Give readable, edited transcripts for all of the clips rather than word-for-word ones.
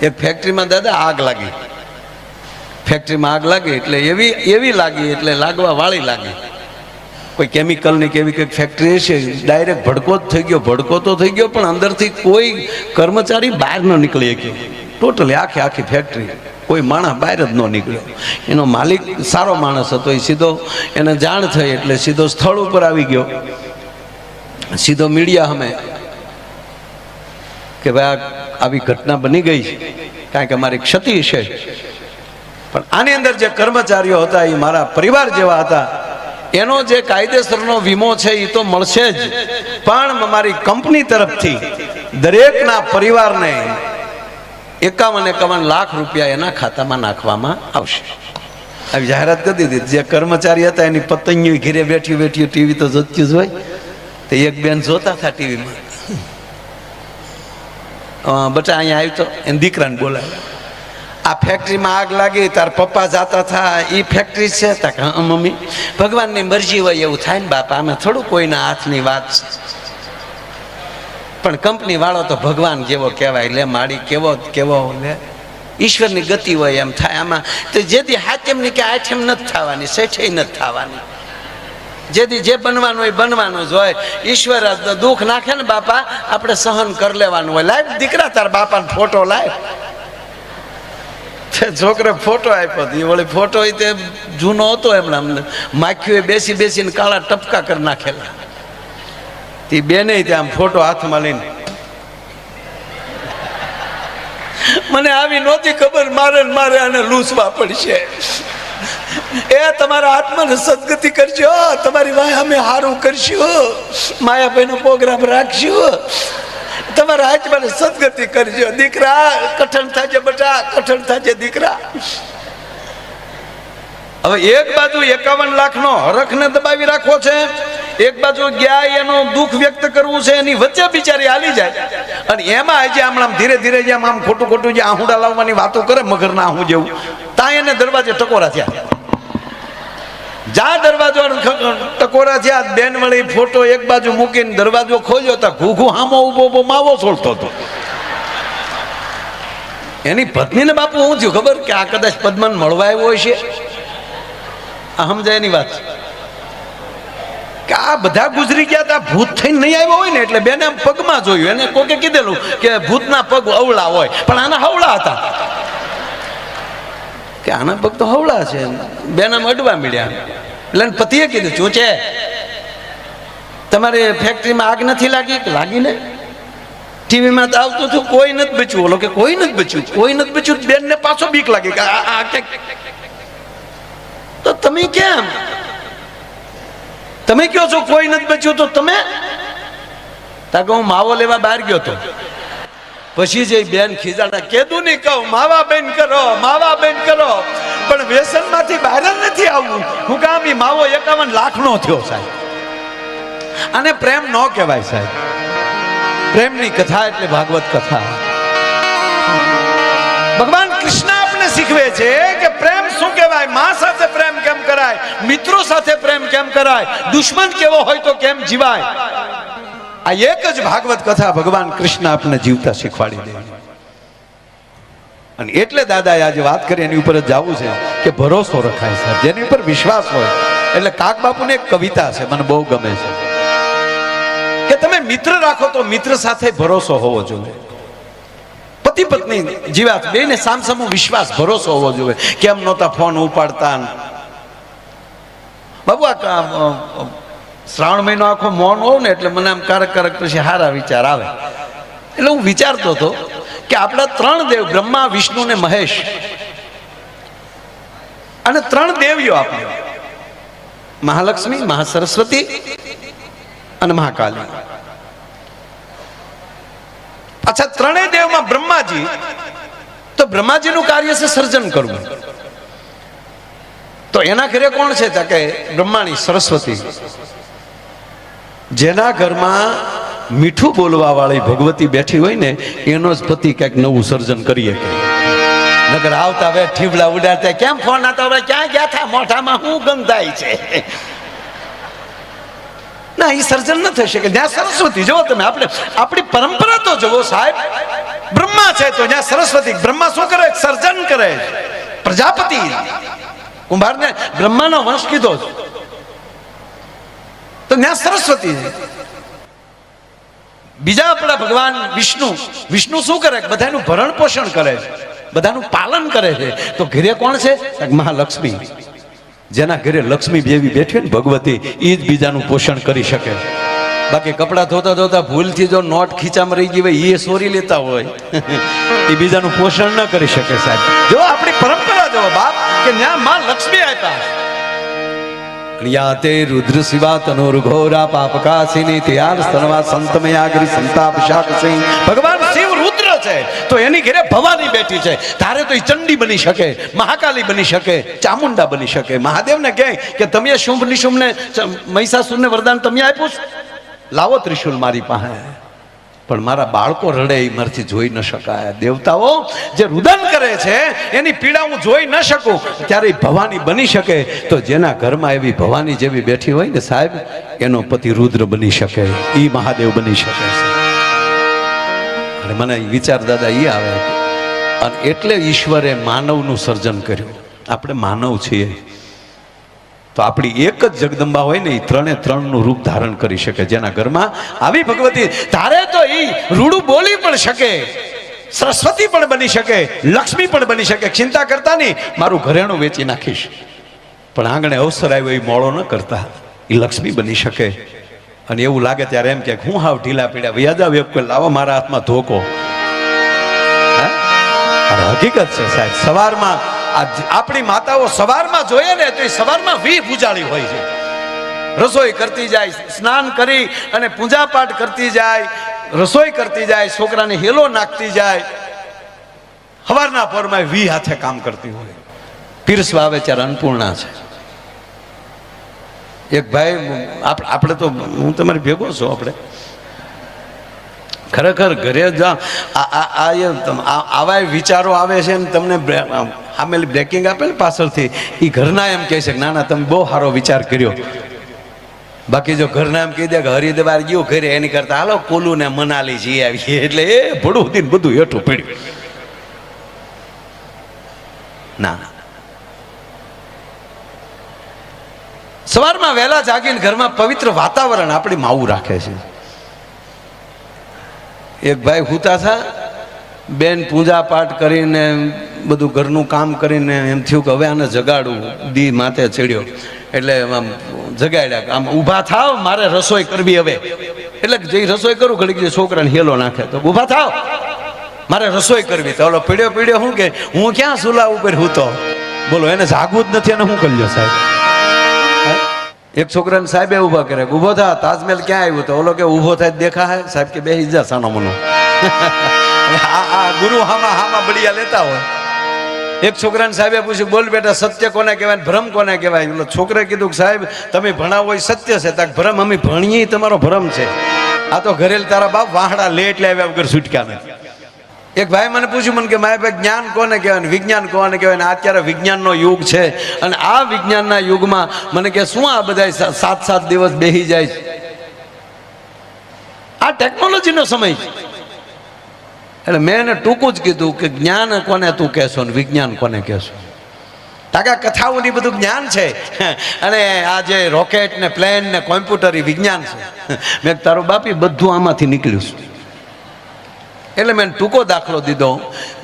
એક ફેક્ટરીમાં દાદા આગ લાગી. ફેક્ટરીમાં આગ લાગી એટલે એવી લાગી એટલે લાગવા વાળી લાગી. કોઈ કેમિકલની કેવી કંઈક ફેક્ટરી છે, ડાયરેક્ટ ભડકો જ થઈ ગયો. ભડકો તો થઈ ગયો પણ અંદરથી કોઈ કર્મચારી બહાર ન નીકળી શક્યો. ટોટલી આખી ફેક્ટરી કોઈ માણસ બહાર જ ન નીકળ્યો. એનો માલિક સારો માણસ હતો, એ સીધો એને જાણ થઈ એટલે સીધો સ્થળ ઉપર આવી ગયો. સીધો મીડિયા સામે કે ભાઈ આવી ઘટના બની ગઈ છે, કારણ કે મારી ક્ષતિ છે, પણ આની અંદર જે કર્મચારીઓ હતા એ મારા પરિવાર જેવા હતા. એનો જે કાયદેસરનો વીમો છે એ તો મળશે જ, પણ મારી કંપની તરફથી દરેકના પરિવારને 51 લાખ રૂપિયા એના ખાતામાં નાખવામાં આવશે. આવી જાહેરાત કરી દીધી. જે કર્મચારી હતા એની પત્નીઓ ઘરે બેઠી ટીવી તો જોતી જ હોય, તો એક બેન જોતા હતા ટીવીમાં. બટા અહીંયા આવ્યું તો એને દીકરાને બોલાવ્યા. આ ફેક્ટરીમાં આગ લાગી, તાર પપ્પા જાતા હતા, એ ફેક્ટરી છે? હા મમ્મી, ભગવાનની મરજી હોય એવું થાય ને બાપા, અમે થોડું કોઈના હાથની વાત છે, પણ કંપની વાળો તો ભગવાન જેવો કહેવાય. લે માડી કેવો લે, ઈશ્વરની ગતિ હોય એમ થાય આમાં. તો જેથી હાથેમની કે આઠેમ નથી થવાની, શેઠે નથી થવાની. જેથી જે બનવાનું હોય બનવાનું જ હોય. ઈશ્વર દુઃખ નાખે ને બાપા, આપણે સહન કરી લેવાનું હોય. લાય દીકરા તાર બાપાનો ફોટો લાય. છોકરે ફોટો આપ્યો, એ વળી ફોટો તે જૂનો હતો, એમણે માખીઓ બેસીને કાળા ટપકા કરી નાખેલા. તે બેને ત્યાં ફોટો હાથમાં લઈને, મને આવી નહોતી ખબર, મારે આને લૂસવા પડશે. એ તમારા આત્માને સદગતિ કરજો, તમારી વાય અમે સારું કરશું, માયાભાઈનો પ્રોગ્રામ રાખશું, તમારા આત્માને સદગતિ કરજો. દીકરા કઠણ થાજે બેટા, કઠણ થાજે દીકરા. હવે એક બાજુ 51 લાખનો હરખને દબાવી રાખવો છે, એક બાજુ ગયા એનો દુઃખ વ્યક્ત કરવું છે, એની વચ્ચે બિચારી હાલી જાય. અને એમાં આજે આમ ધીરે જેમ આમ ખોટું જે આહુડા લાવવાની વાતો કરે, મગરના આહું જેવું, ત્યાં એને દરવાજે ટકોરા થયા. જ્યાં દરવાજો ટકોરા થયા, બેન વળી ફોટો એક બાજુ મૂકીને દરવાજો ખોલ્યો તો ઘૂઘુ હામો ઉભો માવો છોડતો હતો. એની પત્નીને બાપુ શું થયું ખબર, કે આ કદાચ પદ્માન મળવા આવ્યો હોય છે. આ સમજાય એની વાત, કે આ બધા ગુજરી ગયા હતા, ભૂત થઈને નહીં આવ્યો હોય ને, એટલે બેને આમ પગમાં જોયું. એને કોકે કીધેલું કે ભૂતના પગ અવળા હોય, પણ આના હવળા હતા. કે આના પગ તો હવળા છે. બેના અડવા મળ્યા. એટલે પતિએ કીધું, શું છે તમારે ફેક્ટરીમાં આગ નથી લાગી? લાગી ને, ટીવીમાં તો આવતું હતું, કોઈ નથી બચ્યું. બોલો કે કોઈ નથી બચ્યું. બેનને પાછો બીક લાગી કે તો તમે કેમ, તમે કહો છો કોઈ નથી બચ્યું, તો તમે? તાકે હું માવો લેવા બહાર ગયો હતો. પછી જે બેન ખીજાણા, કેદું નહીં કહું, માવા બેન કરો, પણ વ્યસનમાંથી બહાર જ નથી આવવું. હું કામ ઈ માવો 51 લાખનો થયો સાહેબ. અને પ્રેમ ન કહેવાય સાહેબ. પ્રેમની કથા એટલે ભાગવત કથા. ભગવાન કૃષ્ણ આપણે શીખવે છે કે પ્રેમ શું કહેવાય, મા સાથે પ્રેમ કેમ કરાય, મિત્રો સાથે પ્રેમ કેમ કરાય, દુશ્મન કેવો હોય તો કેમ જીવાય. આ એક જ ભાગવત કથા ભગવાન કૃષ્ણ આપણે જીવતા શીખવાડી દે. અને એટલે દાદાએ આજે વાત કરી એની ઉપર જ જવું છે કે ભરોસો રખાય છે, જેની ઉપર વિશ્વાસ હોય. એટલે કાક બાપુને એક કવિતા છે, મને બહુ ગમે છે, કે તમે મિત્ર રાખો તો મિત્ર સાથે ભરોસો હોવો જોઈએ. પતિ પત્ની જીવાત બેને સામસામો વિશ્વાસ ભરોસો હોવો જોઈએ. કેમ નહોતા ફોન ઉપાડતા બાબુ? આ શ્રાવણ મહિનો આખો મૌન હોવ ને, એટલે મને આમ કારક પછી સારા વિચાર આવે. એટલે હું વિચારતો હતો કે આપણા 3 દેવ, બ્રહ્મા, વિષ્ણુ ને મહેશ, અને 3 દેવીઓ આપણે, મહાલક્ષ્મી, મહાસરસ્વતી અને મહાકાલી. અચ્છા, 3 દેવમાં બ્રહ્માજી, તો બ્રહ્માજીનું કાર્ય છે સર્જન કરવું. તો એના ઘરે કોણ છે? કે બ્રહ્માણી સરસ્વતી. જેના ઘરમાં મીઠું બોલવા વાળી ભગવતી બેઠી હોય ને, એનો જ પતિ કંઈક નવું સર્જન કરીએ. નગર આવતા હવે ઠીબલા ઉડાડતા, કેમ ફોન આવતા, હવે ક્યાં ગયા હતા, મોઢામાં શું ગંધાય છે? ના, એ સર્જન ન થઈ શકે જ્યાં સરસ્વતી. જુઓ તમે, આપણે આપણી પરંપરા તો જુઓ સાહેબ. બ્રહ્મા છે તો ત્યાં સરસ્વતી. બ્રહ્મા શું કરે? સર્જન કરે. પ્રજાપતિ કુંભારને બ્રહ્માનો વંશ કીધો તો ત્યાં સરસ્વતી છે. બીજા આપણા ભગવાન વિષ્ણુ શું કરે? બધાનું ભરણ પોષણ કરે છે, બધાનું પાલન કરે છે. તો ઘરે કોણ છે? મહાલક્ષ્મી. જેના ઘરે લક્ષ્મી દેવી બેઠી ને ભગવતી, એ જ બીજાનું પોષણ કરી શકે. બાકી કપડા ધોતા ધોતા ભૂલથી જો નોટ ખીચામાં રહી ગઈ હોય એ સોરી લેતા હોય એ બીજાનું પોષણ ન કરી શકે સાહેબ. જો આપણી પરંપરા જો બાપ કે ત્યાં માં લક્ષ્મી આપ્યા. યાતે રુદ્ર શિવા તનોર ઘોરા પાપકાસિની ત્યાર સ્તનવા સંતમયાગરી સંતાપ શાકસિંહ. ભગવાન શિવ રુદ્ર છે તો એની ઘરે ભવાની બેઠી છે. તારે તો એ ચંડી બની શકે, મહાકાલી બની શકે, ચામુંડા બની શકે. મહાદેવને કહે કે તમે શુંભ નિશુંભને મહિષાસુરને વરદાન તમે આપ્યું છે, લાવો ત્રિશુલ મારી પાસે. પણ મારા બાળકો રડે એ મારથી જોઈ ન શકાય. દેવતાઓ જે રુદન કરે છે એની પીડા હું જોઈ ન શકું, ત્યારે ભવાની બની શકે. તો જેના ઘરમાં એવી ભવાની જેવી બેઠી હોય ને સાહેબ, એનો પતિ રુદ્ર બની શકે, એ મહાદેવ બની શકે છે. અને મને વિચાર દાદા એ આવે, અને એટલે ઈશ્વરે માનવનું સર્જન કર્યું. આપણે માનવ છીએ તો આપણી એક જ જગદંબા હોય ને, એ ત્રણનું રૂપ ધારણ કરી શકે. જેના ઘરમાં આવી ભગવતી, તારે તો એ રૂડું બોલી પણ શકે, સરસ્વતી પણ બની શકે, લક્ષ્મી પણ બની શકે. ચિંતા કરતા નહીં મારું ઘરેણું વેચી નાખીશ, પણ આંગણે અવસર આવ્યો એ મોડો ન કરતા, એ લક્ષ્મી બની શકે. અને એવું લાગે ત્યારે એમ કે હું હાવ ઢીલા પીડા વ્યાજા વેપ કોઈ લાવો મારા હાથમાં ધોકો. હકીકત છે સાહેબ. સવારમાં આપણી માતાઓ સવારમાં જોઈએ ને તો એ સવારમાં વી પૂજાળી હોય છે. રસોઈ કરતી જાય, સ્નાન કરી અને પૂજા પાઠ કરતી જાય, રસોઈ કરતી જાય, છોકરાને હેલો નાખતી જાય. સવારના પોરમાં વી હાથે કામ કરતી હોય. પીરસવા આવે ત્યારે અન્નપૂર્ણા છે. એક ભાઈ, આપણે તો હું તમારી ભેગો છું, આપણે ખરેખર ઘરે આવા વિચારો આવે છે ને તમને આમેલી બ્રેકિંગ આપે ને પાછળથી, એ ઘરના એમ કહે છે કે ના ના તમે બહુ સારો વિચાર કર્યો. બાકી જો ઘરના એમ કહી દે કે હરિદ્વાર ગયો ઘરે, એની કરતા હાલો કુલુ ને મનાલી જઈ આવીએ, એટલે એ ભડું દીને બધું હેઠું પડ્યું. ના, સવારમાં વહેલા જાગીને ઘરમાં પવિત્ર વાતાવરણ આપણી માવું રાખે છે. એક ભાઈ હુતા થા, બેન પૂજા પાઠ કરીને બધું ઘરનું કામ કરીને એમ થયું કે હવે આને જગાડું. દી માથે ચડ્યો એટલે આમ જગાડ્યા, આમ ઊભા થાવ મારે રસોઈ કરવી હવે. એટલે જે રસોઈ કરું ઘડીક જે છોકરાને હેલો નાખે તો ઊભા થાવ મારે રસોઈ કરવી. તો ઓલો પીડ્યો શું કે હું ક્યાં સુલા ઉપર હૂતો. બોલો એને જાગવું જ નથી અને શું કર્યો સાહેબ. એક છોકરાને સાહેબે ઊભા કરે, ઊભો થા તાજમહેલ ક્યાં આવ્યું? તો ઓલો કે ઊભો થાય દેખા હે સાહેબ કે બેસી જા સાનો મનો. ગુરુ હામાં બળિયા લેતા હોય. એક છોકરાને સાહેબે પૂછ્યું બોલ બેટા સત્ય કોને કહેવાય, ભ્રમ કોને કહેવાય? એટલે છોકરે કીધું કે સાહેબ તમે ભણાવો એ સત્ય છે. તાક ભ્રમ અમે ભણીએ તમારો ભ્રમ છે. આ તો ઘરે તારા બાપ વાહડા લે એટલે આવ્યા વગર છૂટક્યા નથી. એક ભાઈ મને પૂછ્યું મને કે મારે ભાઈ જ્ઞાન કોને કહેવાય, વિજ્ઞાન કોને કહેવાય? અત્યારે વિજ્ઞાનનો યુગ છે અને આ વિજ્ઞાનના યુગમાં મને કે શું આ બધા 7-7 દિવસ બેસી જાય છે? આ ટેકનોલોજીનો સમય છે. એટલે મેં એને ટૂંકું જ કીધું કે જ્ઞાન કોને તું કહેશો ને વિજ્ઞાન કોને કહેશો? તાકા કથાઓની બધું જ્ઞાન છે અને આ જે રોકેટ ને પ્લેન ને કોમ્પ્યુટર એ વિજ્ઞાન છે. મેં તારો બાપી બધું આમાંથી નીકળ્યું છે. એટલે મેં ટૂંકો દાખલો દીધો.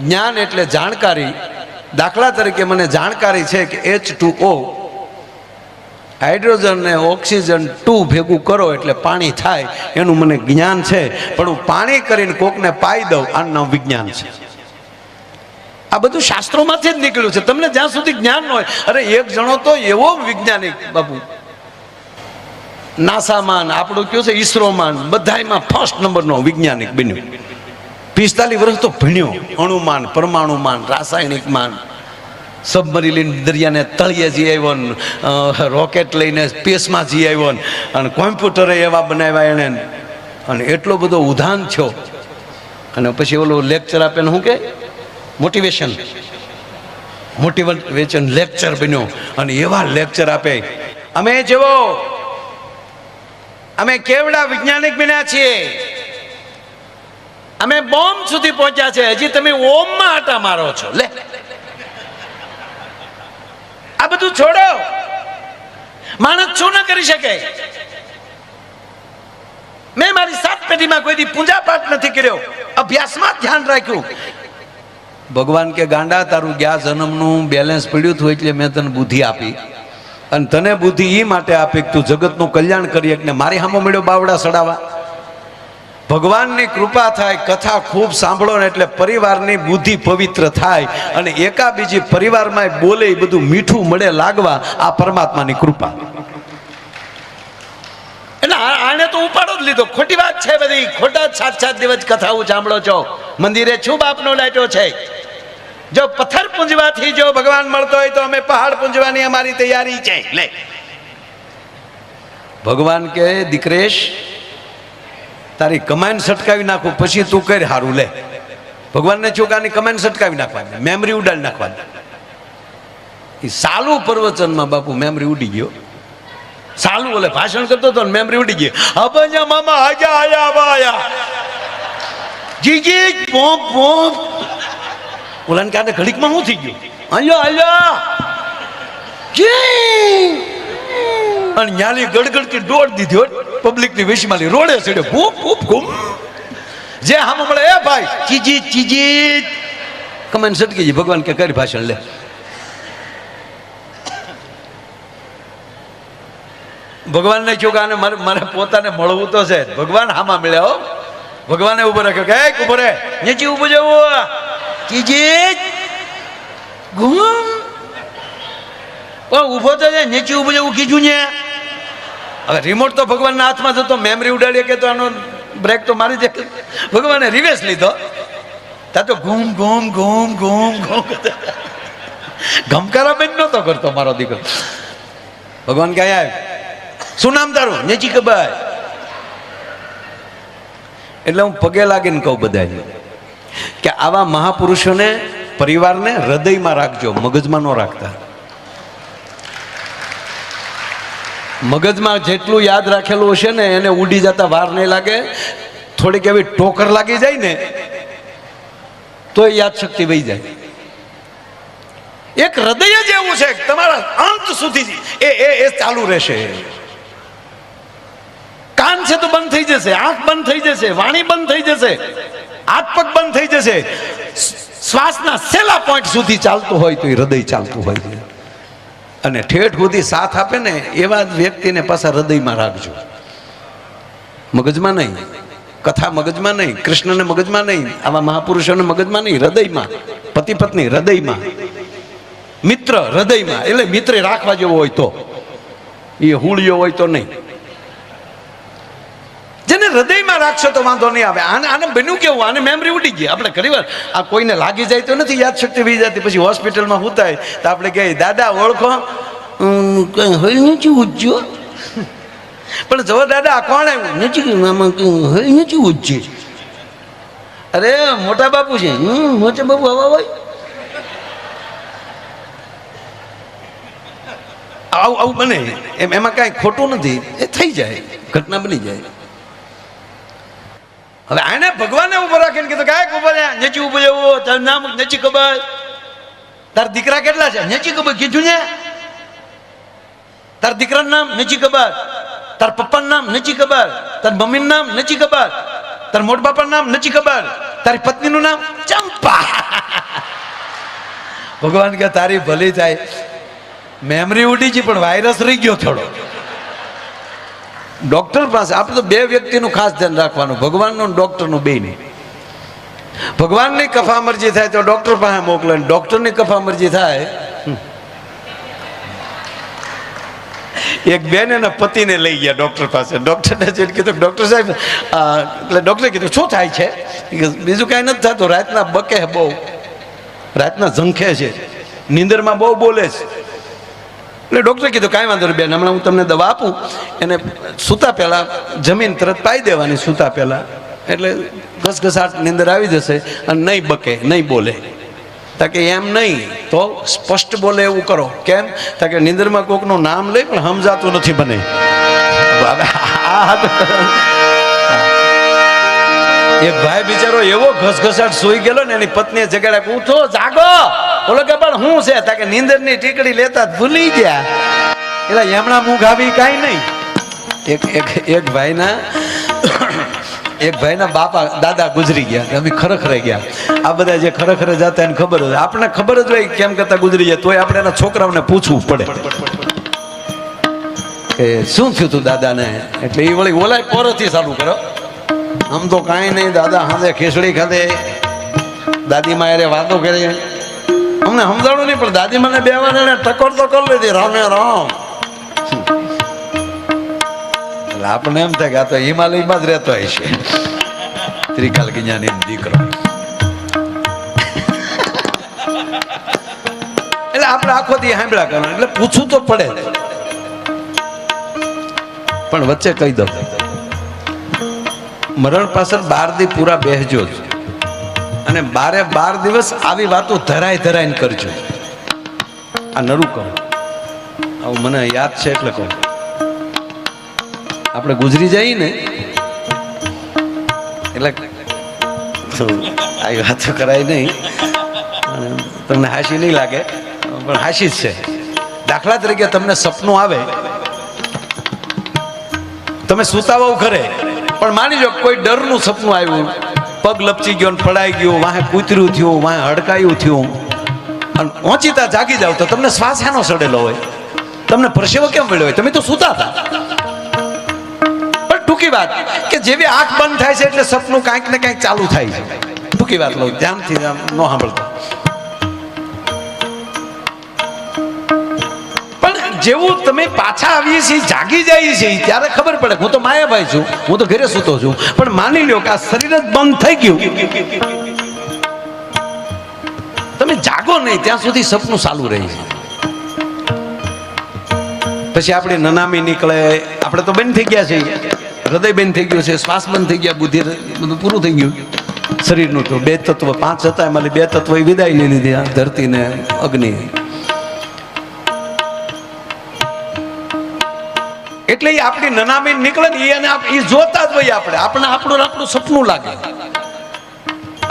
જ્ઞાન એટલે જાણકારી. દાખલા તરીકે મને જાણકારી છે કે H2O હાઇડ્રોજન ને ઓક્સિજન 2 ભેગું કરો એટલે પાણી થાય, એનું મને જ્ઞાન છે. પણ હું પાણી કરીને કોકને પાઈ દઉં આનું નામ વિજ્ઞાન છે. આ બધું શાસ્ત્રોમાંથી જ નીકળ્યું છે. તમને જ્યાં સુધી જ્ઞાન ન હોય, અરે એક જણો તો એવો વૈજ્ઞાનિક બાપુ નાસામાં, આપણું કયું છે ઈસરોમાં, બધામાં ફર્સ્ટ નંબરનો વૈજ્ઞાનિક બન્યો. 45 વર્ષ તો ભણ્યો. અણુમાન, પરમાણુમાન, રાસાયણિકમાન, સબમરીન દરિયાને તળિયે જઈ આવ્યો, રોકેટ લઈને સ્પેસમાં જઈ આવ્યો, અને કોમ્પ્યુટરે એવા બનાવ્યા એને, અને એટલો બધો ઉધાન થયો. અને પછી ઓલો લેક્ચર આપે ને શું કે મોટિવેશન લેક્ચર બન્યો. અને એવા લેક્ચર આપે, અમે જેવો અમે કેવડા વૈજ્ઞાનિક બન્યા છીએ. અમે બોમ્બ સુધી પહોંચ્યા છે, હજી તમે ઓમમાં આટા મારો છો. લે આ બધું છોડો. માણસ શું ન કરી શકે? મેં મારી 7 પેઢીમાં કોઈ દી પૂજા પાઠ નથી કર્યો, અભ્યાસમાં ધ્યાન રાખ્યું. ભગવાન કે ગાંડા, તારું ગયા જન્મનું બેલેન્સ પડ્યું હતું એટલે મેં તને બુદ્ધિ આપી, અને તને બુદ્ધિ એ માટે આપી કે તું જગતનું કલ્યાણ કરી એટલે મારી સામે મળ્યો બાવડા સડાવા. ભગવાનની કૃપા થાય, કથા ખૂબ સાંભળો ને એટલે પરિવારની બુદ્ધિ પવિત્ર થાય, અને એકાબીજી પરિવારમાં બોલે એ બધું મીઠું મળે લાગવા. આ પરમાત્માની કૃપા. એટલે આને તો ઉપાડો જ લીધો. ખોટી વાત છે બધી. ખોટા 7 દિવસ કથાઓ સાંભળો છો. મંદિરે શું બાપનો લાટ્યો છે? જો પથ્થર પૂંજવાથી જો ભગવાન મળતો હોય તો અમે પહાડ પૂંજવાની અમારી તૈયારી છે. લે ભગવાન કે દીકરેશ, તારી કમાઈન સટકાવી નાખું પછી તું કરી હારું. લે ભગવાનને ચોકાની કમાઈન સટકાવી નાખવાની, મેમરી ઉડાડી નાખવાની. એ સાલું પ્રવચનમાં બાપુ મેમરી ઉડી ગયો. સાલું ઓલે ભાષણ કરતો હતો ને મેમરી ઉડી ગઈ. અબજા મામા આજા આયા આયા જીજી પોપ પોપ. ઓલાને કાને ઘડીકમાં શું થઈ ગયું? આયો આયો જી. અને ન્યાલી ગડગડતી દોડ દીધી પબ્લિકની વેશમાલી રોડે ચડ્યો. ભૂપ ભૂપ ઘૂમ. જે હામો મળે એ ભાઈ ચીજી ચીજી કમેન્ટ સટકી ગઈ. ભગવાન કે કરી ભાષણ. લે ભગવાનને કહ્યું કે આને મારે પોતાને મળવું તો છે. ભગવાન હામાં મળ્યા હો. ભગવાને ઉભો રાખ્યો કે એક ઉભો રે, નીચે ઉભો જવું ચીજી ઘૂમ. ઉભો તો છે, નીચે ઉભો જવું કીધું ને. હવે રિમોટ તો ભગવાનના હાથમાં થતો, મેમરી ઉડાડીએ કે તો આનો બ્રેક તો મારી જાય. ભગવાને રિવેસ લીધો. ત્યાં તો ઘૂમ ઘૂમ ઘૂમ ઘૂમ ઘૂમ. ગમકારા બેન નહોતો કરતો મારો દીકરો. ભગવાન ક્યાં આવ્યો? શું નામ તારું? નેચી કબાય. એટલે હું પગે લાગીને કહું બધાને કે આવા મહાપુરુષોને પરિવારને હૃદયમાં રાખજો, મગજમાં ન રાખતા. મગજમાં જેટલું યાદ રાખેલું હશે ને એને ઉડી જતા વાર નહીં લાગે. થોડીક એવી ટોકર લાગી જાય ને તો યાદ શક્તિ વહી જાય. એક હૃદય જ એવું છે તમારા અંત સુધી એ ચાલુ રહેશે. કાન છે તો બંધ થઈ જશે, આંખ બંધ થઈ જશે, વાણી બંધ થઈ જશે, હાથ પગ બંધ થઈ જશે. શ્વાસના છેલ્લા પોઈન્ટ સુધી ચાલતું હોય તો એ હૃદય ચાલતું હોય છે. અને ઠેઠ સુધી સાથ આપે ને એવા જ વ્યક્તિને પાછા હૃદયમાં રાખજો, મગજમાં નહીં. કથા મગજમાં નહીં, કૃષ્ણને મગજમાં નહીં, આવા મહાપુરુષોને મગજમાં નહીં, હૃદયમાં. પતિ પત્ની હૃદયમાં, મિત્ર હૃદયમાં. એટલે મિત્ર રાખવા જેવો હોય તો, એ હુળિયો હોય તો નહીં. જેને હૃદયમાં રાખશો તો વાંધો નહીં આવે. આને બન્યું કેવું? આને મેમરી ઉડી ગઈ. આપણે ઘણી વાર આ કોઈને લાગી જાય તો નથી યાદ શક્તિ વી જતી. પછી હોસ્પિટલમાં હુતાય તો આપણે કહીએ દાદા ઓળખો? કઈ હોય નથી ઉજ્જો. પણ જો દાદા આ કોણ આવ્યું? નથી આમાં કઈ હોય નથી ઉજ્જે. અરે મોટા બાપુ છે. મોટા બાપુ આવા હોય? આવું બને. એમાં કાંઈ ખોટું નથી. એ થઈ જાય, ઘટના બની જાય. હવે આને ભગવાને ઉભો રાખીને કીધું કાંઈક ઉભો રહ્યા, નેચી ઉભો જવું. તારું નામ નેચી ખબર? તાર દીકરા કેટલા છે? નેચી ખબર કીધું ને. તાર દીકરાનું નામ નેચી ખબર? તાર પપ્પાનું નામ નેચી ખબર? તાર મમ્મીનું નામ નેચી ખબર? તાર મોટા બાપાનું નામ નેચી ખબર? તારી પત્નીનું નામ ચંપા. ભગવાન કે તારી ભલી થાય. મેમરી ઉડી ગઈ પણ વાયરસ રહી ગયો થોડો. ડોક્ટર પાસે આપણે તો બે વ્યક્તિનું ખાસ ધ્યાન રાખવાનું, ભગવાનનું ડોક્ટરનું બે નહીં. ભગવાનની કફા મરજી થાય તો ડોક્ટર પાસે મોકલે, ડોક્ટરની કફા મરજી થાય. એક બેન એના પતિને લઈ ગયા ડોક્ટર પાસે. ડોક્ટરને કીધું ડોક્ટર સાહેબ, એટલે ડોક્ટરે કીધું શું થાય છે? બીજું કાંઈ નથી થતું, રાતના બકે બહુ, રાતના ઝંખે છે, નીંદરમાં બહુ બોલે છે. એટલે ડૉક્ટરે કીધું કાંઈ વાંધો નહીં બેન, હમણાં હું તમને દવા આપું, એને સૂતા પહેલાં જમીન તરત પાઈ દેવાની સૂતા પહેલાં, એટલે ઘસઘસાટ નીંદર આવી જશે અને નહીં બકે, નહીં બોલે. તાકે એમ નહીં તો સ્પષ્ટ બોલે એવું કરો. કેમ? તાકે નીંદરમાં કોકનું નામ લઈ પણ સમજાતું નથી મને. એક ભાઈ બિચારો એવો ઘસઘસાટ સોઈ ગયેલો ને એની પત્નીએ જગાડ્યા કે ઉઠો જાગો. બોલો કે પણ હું છે તા કે નીંદરની ટીકડી લેતા જ ભૂલી ગયા. એટલે એમણા મુખ આવી કાંઈ નહીં. એક ભાઈના બાપા દાદા ગુજરી ગયા. અમે ખરેખર ગયા. આ બધા જે ખરેખર જતા એને ખબર હોય, આપણને ખબર જ હોય કેમ કરતા ગુજરી જાય, તોય આપણે એના છોકરાઓને પૂછવું પડે કે શું થયું તું દાદાને. એટલે એ વળી ઓલાય પોરથી ચાલુ કરો. આમ તો કાંઈ નહીં, દાદા હાથે ખીચડી ખાધે, દાદીમાં યારે વાતો કરી, અમને સમજાણું નહીં, પણ દાદીમાને બે વાર એને ટકોર તો કરી લીધી, રામે રામ. એટલે આપણને એમ થાય કે આ તો હિમાલયમાં જ રહેતો હોય છે, ત્રિકાલ જ્ઞાની દીકરો. એટલે આપણે આખો દી સાંભળ્યા કરવાનું, એટલે પૂછવું તો પડે. પણ વચ્ચે કહી દઉં, મરણ પાછળ 12 દી પૂરા બેસજો જ, અને 12 દિવસ આવી વાતો ધરાઈને કરજો. આ નરું કહું, આવું મને યાદ છે એટલે કહું. આપણે ગુજરી જઈએ ને એટલે આવી વાતો કરાય નહીં, તમને હાસી નહીં લાગે, પણ હાસી જ છે. દાખલા તરીકે તમને સપનું આવે, તમે સુતાવો ખરે, પણ માની લો કોઈ ડરનું સપનું આવ્યું, પગ લપચી ગયો, પડાઈ ગયો, વાહે કૂતર્યું થયું, વાહે હડકાયું થયું, અને ઓચિતા જાગી જાવ તો તમને શ્વાસ એનો સડેલો હોય, તમને પરસેવો કેમ વળ્યો હોય, તમે તો સુતા હતા. પણ ટૂંકી વાત કે જેવી આંખ બંધ થાય છે એટલે સપનું કાંઈક ને કાંઈક ચાલુ થાય છે. ટૂંકી વાત લઉં, ધ્યાનથી ન સાંભળતો. જેવું તમે પાછા આવીએ છીએ, જાગી જઈએ છીએ, ત્યારે ખબર પડે હું તો માયાભાઈ છું, હું તો ઘરે સૂતો છું. પણ માની લો કે આ શરીર જ બંધ થઈ ગયું, તમે જાગો નહીં ત્યાં સુધી સપનું ચાલુ રહી છે. પછી આપણી નનામી નીકળે, આપણે તો બંધ થઈ ગયા છે, હૃદય બંધ થઈ ગયું છે, શ્વાસ બંધ થઈ ગયા, બુદ્ધિ બધું પૂરું થઈ ગયું. શરીરનું તો 2 તત્વ 5 હતા, એમાં 2 તત્વ વિદાય લઈ લીધી, ધરતી ને અગ્નિ. એટલે એ આપણી નનામી નીકળે ને એને એ જોતા જ હોય, આપણને આપણું સપનું લાગે.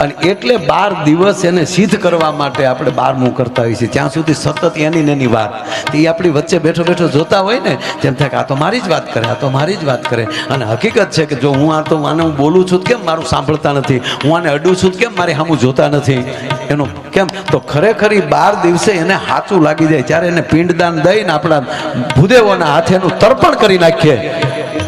અને એટલે 12 દિવસ એને સિદ્ધ કરવા માટે આપણે 12મું કરતા હોઈએ છીએ. ત્યાં સુધી સતત એની વાત એ આપણી વચ્ચે બેઠો જોતા હોય ને, તેમ થાય કે આ તો મારી જ વાત કરે, આ તો મારી જ વાત કરે. અને હકીકત છે કે જો હું આને હું બોલું છું કેમ મારું સાંભળતા નથી, હું આને અડું છું કેમ મારી સામું જોતા નથી, એનું કેમ તો ખરેખર 12 દિવસે એને સાચું લાગી જાય, ત્યારે એને પિંડદાન દઈને આપણા ભૂદેવોના હાથે એનું તર્પણ કરી નાખીએ.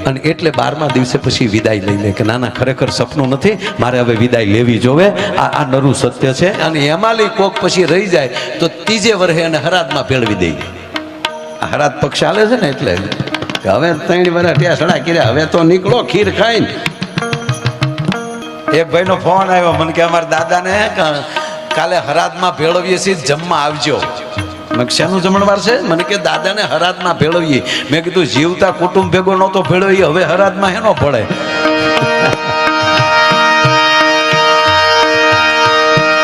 અને એટલે 12મા દિવસે પછી વિદાય લઈ લે કે ના ખરેખર સપનું નથી, મારે હવે વિદાય લેવી જોવે. આ નરું સત્ય છે. અને એમાંલી કોક પછી રહી જાય તો 3જે વર્ષે એને હરાદમાં ભેળવી દઈ. આ હરાદ પક્ષ ચાલે છે ને, એટલે હવે 3 વર્ષ ત્યાં સડા કર્યા, હવે તો નીકળો ખીર ખાઈને. એક ભાઈનો ફોન આવ્યો મને કે અમારા દાદાને કાલે હરાદમાં ભેળવીએ છીએ, જમવા આવજો. મેં શેનું જમણવાર છે? મને કે દાદાને હરાદમાં ભેળવીએ. મેં કીધું જીવતા કુટુંબ ભેગો નહોતો ભેળવીએ, હવે હરાદમાં હેનો પડે.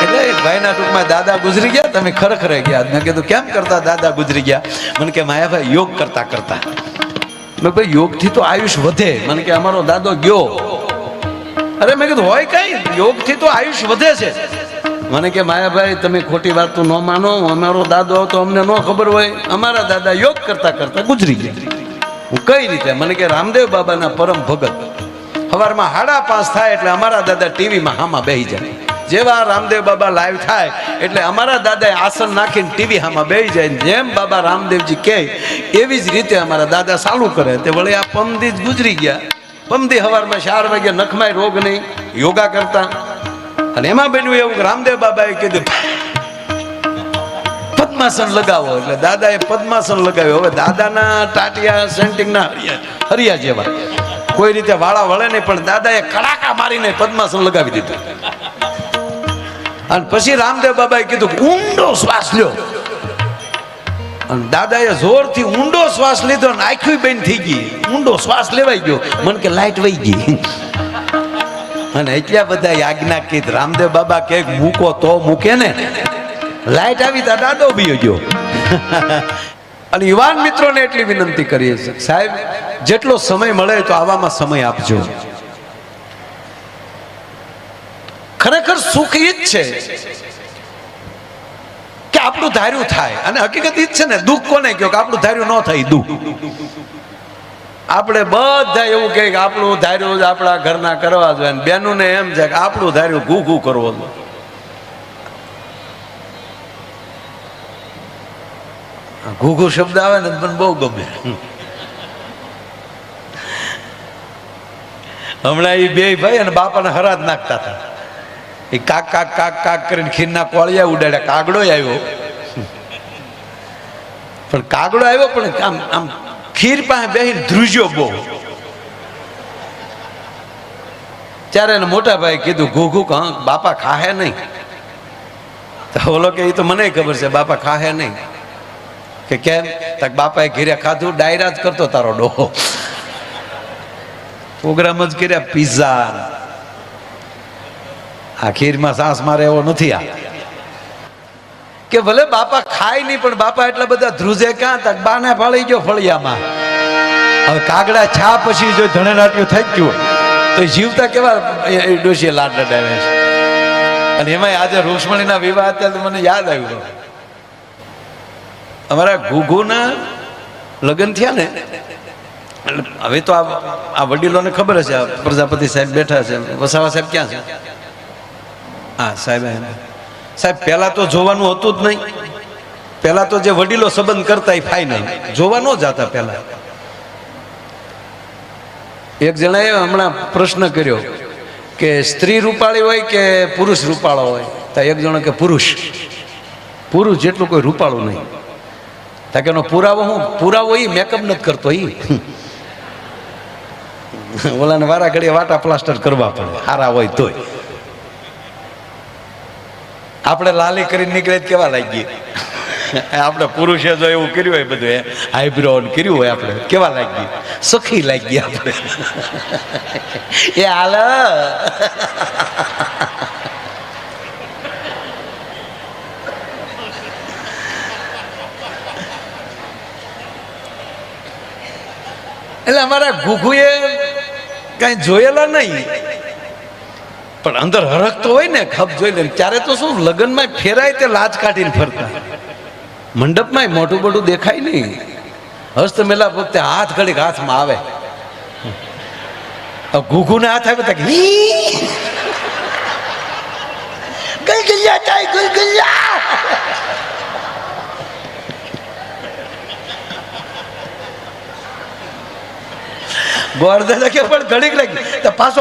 એટલે ભાઈના ટૂંકમાં દાદા ગુજરી ગયા, તમે ખરેખર ગયા. મેં કીધું કેમ કરતા દાદા ગુજરી ગયા? મને કે માયાભાઈ યોગ કરતા. મેં ભાઈ યોગથી તો આયુષ વધે. મને કે અમારો દાદો ગયો. અરે મેં કીધું હોય કઈ, યોગથી તો આયુષ વધે છે. મને કે માયાભાઈ તમે ખોટી વાત તો ન માનો, અમારો દાદો તો અમને ન ખબર હોય, અમારા દાદા યોગ કરતા ગુજરી ગયા. હું કઈ રીતે? મને કે રામદેવ બાબાના પરમ ભગત સવારમાં 5:30 થાય એટલે અમારા દાદા ટીવીમાં હામાં બેસી જાય. જેવા રામદેવ બાબા લાઈવ થાય એટલે અમારા દાદાએ આસન નાખીને ટીવી હામાં બેસી જાય. જેમ બાબા રામદેવજી કહે એવી જ રીતે અમારા દાદા ચાલુ કરે. તે વળી આ પમદી જ ગુજરી ગયા. પમદી સવારમાં 4 વાગે નખમાય રોગ નહીં, યોગા કરતા. અને એમાં બન્યું એવું કે રામદેવ બાબાએ કીધું પદ્માસન લગાવો, એટલે દાદાએ પદ્માસન લગાવ્યું. હવે દાદાના ટાટિયા સેન્ટિંગના હરિયા જેવા કોઈ રીતે વાળા વળે નહીં, પણ દાદાએ કડાકા મારીને પદ્માસન લગાવી દીધું. અને પછી રામદેવ બાબાએ કીધું ઊંડો શ્વાસ લ્યો. અને દાદાએ જોરથી ઊંડો શ્વાસ લીધો ને આંખી બંધ થઈ ગઈ. ઊંડો શ્વાસ લેવાઈ ગયો. મને કે લાઈટ વહી ગઈ. અને એટલા બધા આજ્ઞા કીધી. રામદેવ બાબા કે મૂકો તો મૂકે ને, લાઈટ આવી તા દાદો બી ગયો. અને યુવાન મિત્રોને એટલી વિનંતી કરીએ છીએ સાહેબ, જેટલો સમય મળે તો આવામાં સમય આપજો. ખરેખર સુખ એ જ છે કે આપણું ધાર્યું થાય, અને હકીકત એ જ છે ને. દુઃખ કોને કહો કે આપણું ધાર્યું ન થાય દુઃખ. આપણે બધા એવું કહે કે આપણું ધાર્યું જ આપણા ઘરના કરવા જોઈએ, બેનું ને એમ છે કે આપણું ધાર્યું ઘૂ ઘૂ કરવો જોઈએ. ઘૂ ઘૂ શબ્દ આવે ને મને બહુ ગમે. હમણાં એ બે ભાઈ અને બાપાને હરાજ નાખતા હતા. એ કાક કાક કાક કાક કરીને ખીરના કોળિયા ઉડાડ્યા. કાગડો આવ્યો, પણ કાગડો આવ્યો પણ આમ આમ ખીર પાસે બેસીને ધ્રુજ્યો બહુ. ત્યારે એને મોટા ભાઈ કીધું ઘૂઘું કે હા બાપા ખાહે નહીં. તો બોલો કે એ તો મને ખબર છે બાપા ખાહે નહીં. કે કેમ? તક બાપાએ ઘીરે ખાધું, ડાયરા જ કરતો તારો ડોહો. પ્રોગ્રામ જ કર્યા પિઝા. આ ખીરમાં સાસ મારે એવો નથી. આ કે ભલે બાપા ખાય નહીં પણ બાપા એટલા બધા ધ્રુજે ક્યાં? તક બાને ફાળી ગયો ફળિયામાં. હવે કાગડા છા પછી જો ધણેલાટ્યું થઈ ગયું તો જીવતા કેવા ડોશીએ લાડ લડાવે છે. અને એમાં આજે રૂક્ષ્મણીના વિવાહ અત્યારે મને યાદ આવ્યું, અમારા ઘૂઘુના લગ્ન થયા ને. હવે તો આ વડીલોને ખબર હશે, પ્રજાપતિ સાહેબ બેઠા છે, વસાવા સાહેબ ક્યાં છે? હા સાહેબ. સાહેબ પહેલા તો જોવાનું હતું જ નહીં. પહેલા તો જે વડીલો સંબંધ કરતા એ ફાઇનલ જોવા ન જતા. પહેલા એક જણાએ હમણાં પ્રશ્ન કર્યો કે સ્ત્રી રૂપાળી હોય કે પુરુષ રૂપાળો હોય? તો એક જણો કે પુરુષ જેટલું કોઈ રૂપાળું નહીં. તાકે એનો પુરાવો હું? પુરાવો એ મેકઅપ નથી કરતો. એ ઓલાને વારા ઘડીએ વાટા પ્લાસ્ટર કરવા પડે હારા હોય તોય. આપણે લાલી કરીને નીકળે કેવા લાગીએ? આપણે પુરુષે જો એવું કર્યું હોય બધું આઈબ્રો કર્યું હોય આપણે કેવા લાગીએ? સખી લાગીએ આપણે. એ હાલ એટલે અમારા ઘૂઘુએ કઈ જોયેલા નહીં પણ અંદર હરખતો હોય ને ખપ જોઈ લે. ત્યારે તો શું લગ્નમાં ફેરાય તે લાજ કાઢીને ફરતા. મંડપમાં મોટું મોટું દેખાય નહીં. હસ્ત મેલા વખતે હાથ ઘડીક હાથમાં આવે. ઘૂઘુને હાથ આવે તો ગોરદાદા કે પણ ઘડીક લાગી તો પાછો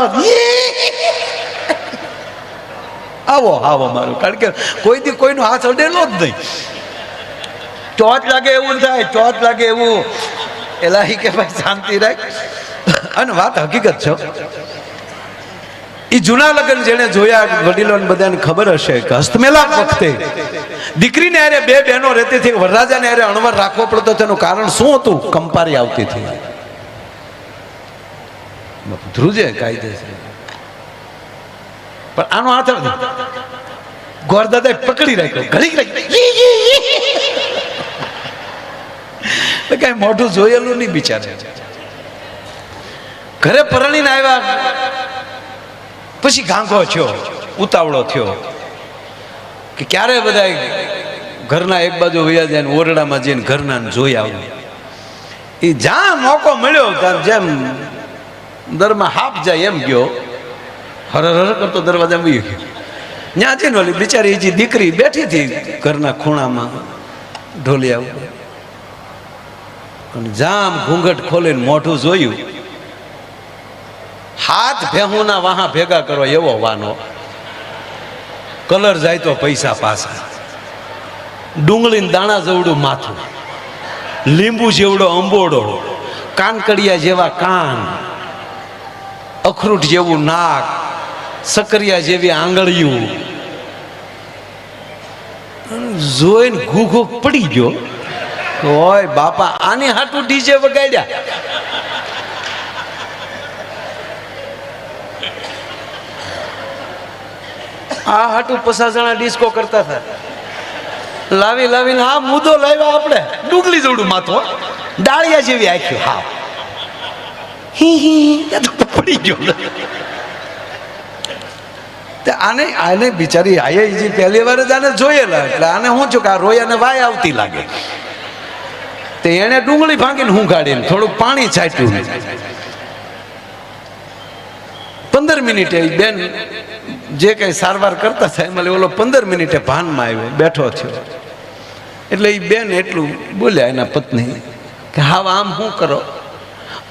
આવો આવો મારું. કારણ કે કોઈ દી કોઈનો હાથ અડેલો જ નહીં. ચોથ લાગે એવું થાય, ચોથ લાગે એવું. એલા કે ભાઈ શાંતિ રાખ. અને વાત હકીકત છે. એ જૂના લગ્ન જેને જોયા વડીલોને બધાને ખબર હશે કે હસ્તમેલાપ વખતે દીકરીને હારે બે બહેનો રહેતી હતી, વરરાજાને હારે અણવર રાખવો પડતો. તેનું કારણ શું હતું? કંપારી આવતી હતી. ધ્રુજે કાયદેસર. પણ આનો હાથ ગોરદાદા પકડી રાખ્યો. ઘડીક કઈ મોઢું જોયેલું નહીં બિચારે. ઘરે પરણીને આવ્યા પછી ગાંગો થયો, ઉતાવળો થયો કે ક્યારે બધા ઘરના એક બાજુ વયા જાય, ઓરડામાં જઈને ઘરના જોઈ આવું. એ જ્યાં મોકો મળ્યો ત્યાં જેમ દરમાં હાફ જાય એમ ગયો, હર હર કરતો દરવાજા વહી ગયો. ત્યાં જઈને ઓલી બિચારી જે દીકરી બેઠી હતી ઘરના ખૂણામાં ઢોલિયા, અને જામ ઘૂંઘટ ખોલીને મોઢું જોયું. હાથ ભેહુના વાહા ભેગા કરો એવો વાનો, કલર જાય તો પૈસા પાછા, ડુંગળીને દાણા જેવડું માથું, લીંબુ જેવડો અંબોડો, કાનકડિયા જેવા કાન, અખરૂટ જેવું નાક, સકરિયા જેવી આંગળીયું. જોઈને ઘૂઘો પડી ગયો. ઓય બાપા, આની હાટું ડીજે વગાડ્યા. આ હાટું 50 જણા ડિસ્કો કરતા હતા. લાવી લાવીને હા મુદ્દો લાવ્યા આપણે, ડુંગળી જેવડું માથું, ડાળિયા જેવી આખ્યું. હા પડી ગયો. આને આને બિચારી આયે જે પહેલી વાર જ આને જોયેલા એટલે આને શું છું કે આ રોયાને વાય આવતી લાગે, તે એને ડુંગળી ભાંગીને હું ગાડીને થોડુંક પાણી છાંટ્યું. 15 મિનિટે બેન જે કઈ સારવાર કરતા થાય એમાં ઓલો 15 મિનિટે ભાનમાં આવ્યો, બેઠો થયો. એટલે એ બેન એટલું બોલ્યા એના પત્ની કે હા આમ શું કરો,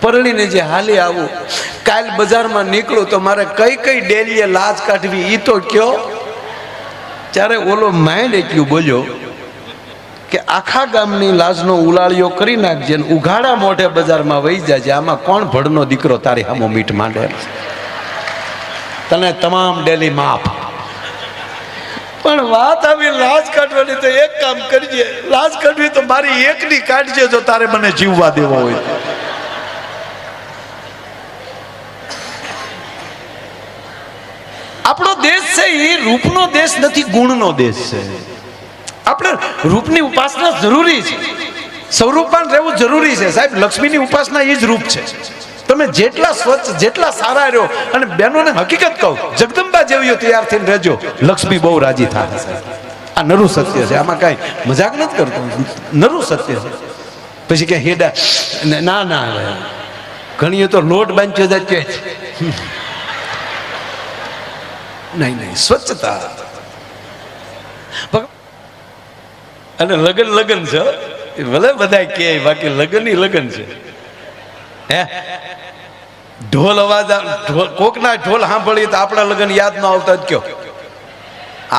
પરણીને જે હાલી આવું, કાલ બજારમાં નીકળું તો મારે કઈ કઈ ડેલીએ લાજ કાઢવી એ તો કયો. ત્યારે ઓલો માઇન્ડ એટલું બોલ્યો કે આખા ગામની લાજનો ઉલાળિયો કરી નાખજે, ઉઘાડા મોઢે બજારમાં વહી જાય, આમાં કોણ ભડનો દીકરો તારી હામો મીઠ માંડે, તને તમામ ડેલી માફ. પણ વાત આવી લાજ કાઢવાની તો એક કામ કરજે, લાજ કાઢવી તો મારી એકની કાઢજે જો તારે મને જીવવા દેવો હોય. આપણો દેશ છે એ રૂપનો દેશ નથી, ગુણનો દેશ છે. આપણે રૂપની ઉપાસના જરૂરી છે, સ્વરૂપાન રહેવું જરૂરી છે સાહેબ. લક્ષ્મીની ઉપાસના એ જ રૂપ છે. તમે જેટલા સ્વચ્છ જેટલા સારા રહ્યો, અને બહેનોને હકીકત કહું, જગદંબા જેવીઓ તૈયાર થઈને રહેજો, લક્ષ્મી બહુ રાજી થાય છે. આ નરું સત્ય છે, આમાં કાંઈ મજાક નથી કરતો, નરું સત્ય છે. પછી કે હેડા ના ના ઘણીએ તો લોટ બાંધ્યો જાય કે નહીં નહીં, સ્વચ્છતા. અને લગન લગન છે ભલે બધા કે, બાકી લગન ની લગન છે. હે ઢોલ અવાજ, કોકના ઢોલ સાંભળીએ તો આપણા લગન યાદ ન આવતા જ કયો.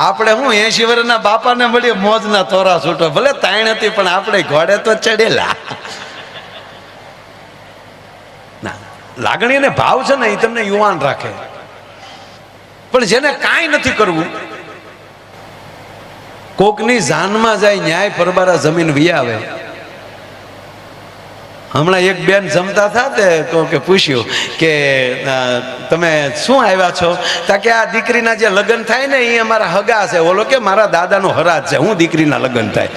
આપણે હું 80 વર્ષના બાપાને મળીએ મોજના તોરા છૂટો, ભલે તાણ હતી પણ આપણે ઘોડે તો ચડેલા. ના, લાગણી અને ભાવ છે ને એ તમને યુવાન રાખે. પણ જેને કાંઈ નથી કરવું, કોકની જાનમાં જાય ન્યાય પરબારા જમીન વી આવે. હમણાં એક બેન જમતા હતા તે તો કે પૂછ્યું કે તમે શું આવ્યા છો, તા કે આ દીકરીના જે લગ્ન થાય ને એ અમારા હગા છે. ઓલો કે મારા દાદાનો હરાજ છે, હું દીકરીના લગ્ન થાય.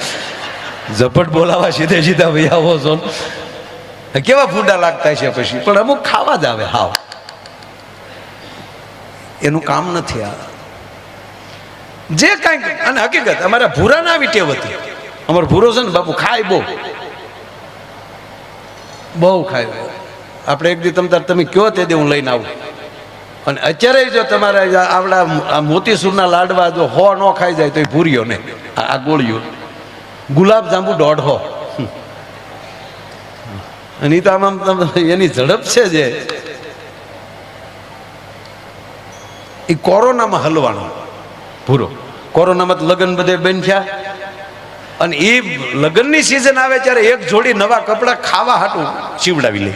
ઝપટ બોલાવા સીધે સીધા ભાઈ આવો છો, કેવા ફૂંડા લાગતા છે. પછી પણ અમુક ખાવા જ આવે, હાવ એનું કામ નથી આ જે કાંઈ. અને હકીકત અમારા ભૂરાને આવી ટેવ હતી. અમારો ભૂરો છે ને બાપુ ખાય બહુ ખાય. આપણે એક દી તમે કયો તે દે હું લઈને આવું. અને અત્યારે જો તમારે આવડા મોતીસૂરના લાડવા જો હો ન ખાઈ જાય તો એ ભૂરીઓ ને આ ગોળીઓ, ગુલાબ જાંબુ 150. અને એ તો આમ એની ઝડપ છે જે એ કોરોનામાં હલવાનો ભૂરો. કોરોનામાં તો લગ્ન બધે બંધ થયા, અને એ લગ્નની સિઝન આવે ત્યારે એક જોડી નવા કપડાં ખાવા હાટું સીવડાવી લે,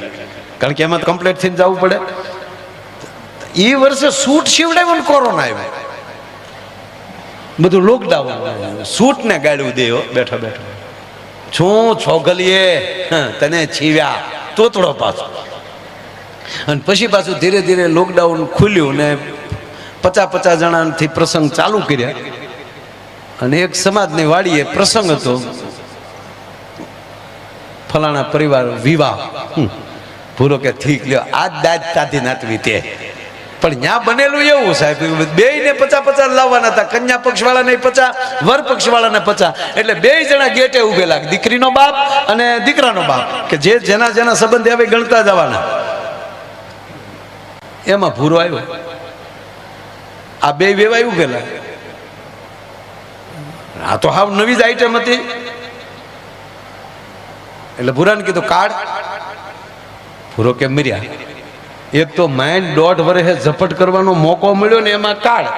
કારણ કે એમાં કમ્પ્લીટ થઈને જવું પડે. એ વર્ષે સૂટ સીવડાવ્યો ને કોરોના આવ્યો, બધું લોકડાઉન, સૂટ ને ગાળ્યું દેવો બેઠા બેઠા. શું છોગલીએ તને છીવ્યા તોતડો પાછો. અને પછી પાછું ધીરે ધીરે લોકડાઉન ખુલ્યું ને 50 જણાથી પ્રસંગ ચાલુ કર્યા. અને એક સમાજની વાડીએ પ્રસંગ હતો, ફલાણા પરિવાર વિવાહ. ભૂરો કે ઠીક લ્યો, આજ દાજ તાથી નાતવી તે. પણ ત્યાં બનેલું એવું સાહેબ, બેયને 50 લાવવાના હતા, કન્યા પક્ષ વાળાને 50, વર પક્ષ વાળાને 50. એટલે 2 જણા ગેટે ઉભેલા, દીકરીનો બાપ અને દીકરાનો બાપ, કે જે જેના જેના સંબંધ આવે ગણતા જવાના. એમાં ભૂરો આવ્યો, આ 2 વેવાય ઉભેલા. આ તો હાવ નવી જ આઈટમ હતી. એટલે ભૂરાને કીધું કાઢ. ભૂરો કે મર્યા. એક તો માઇન્ડ 1.5 વર્ષે ઝપટ કરવાનો મોકો મળ્યો ને એમાં કાઢ.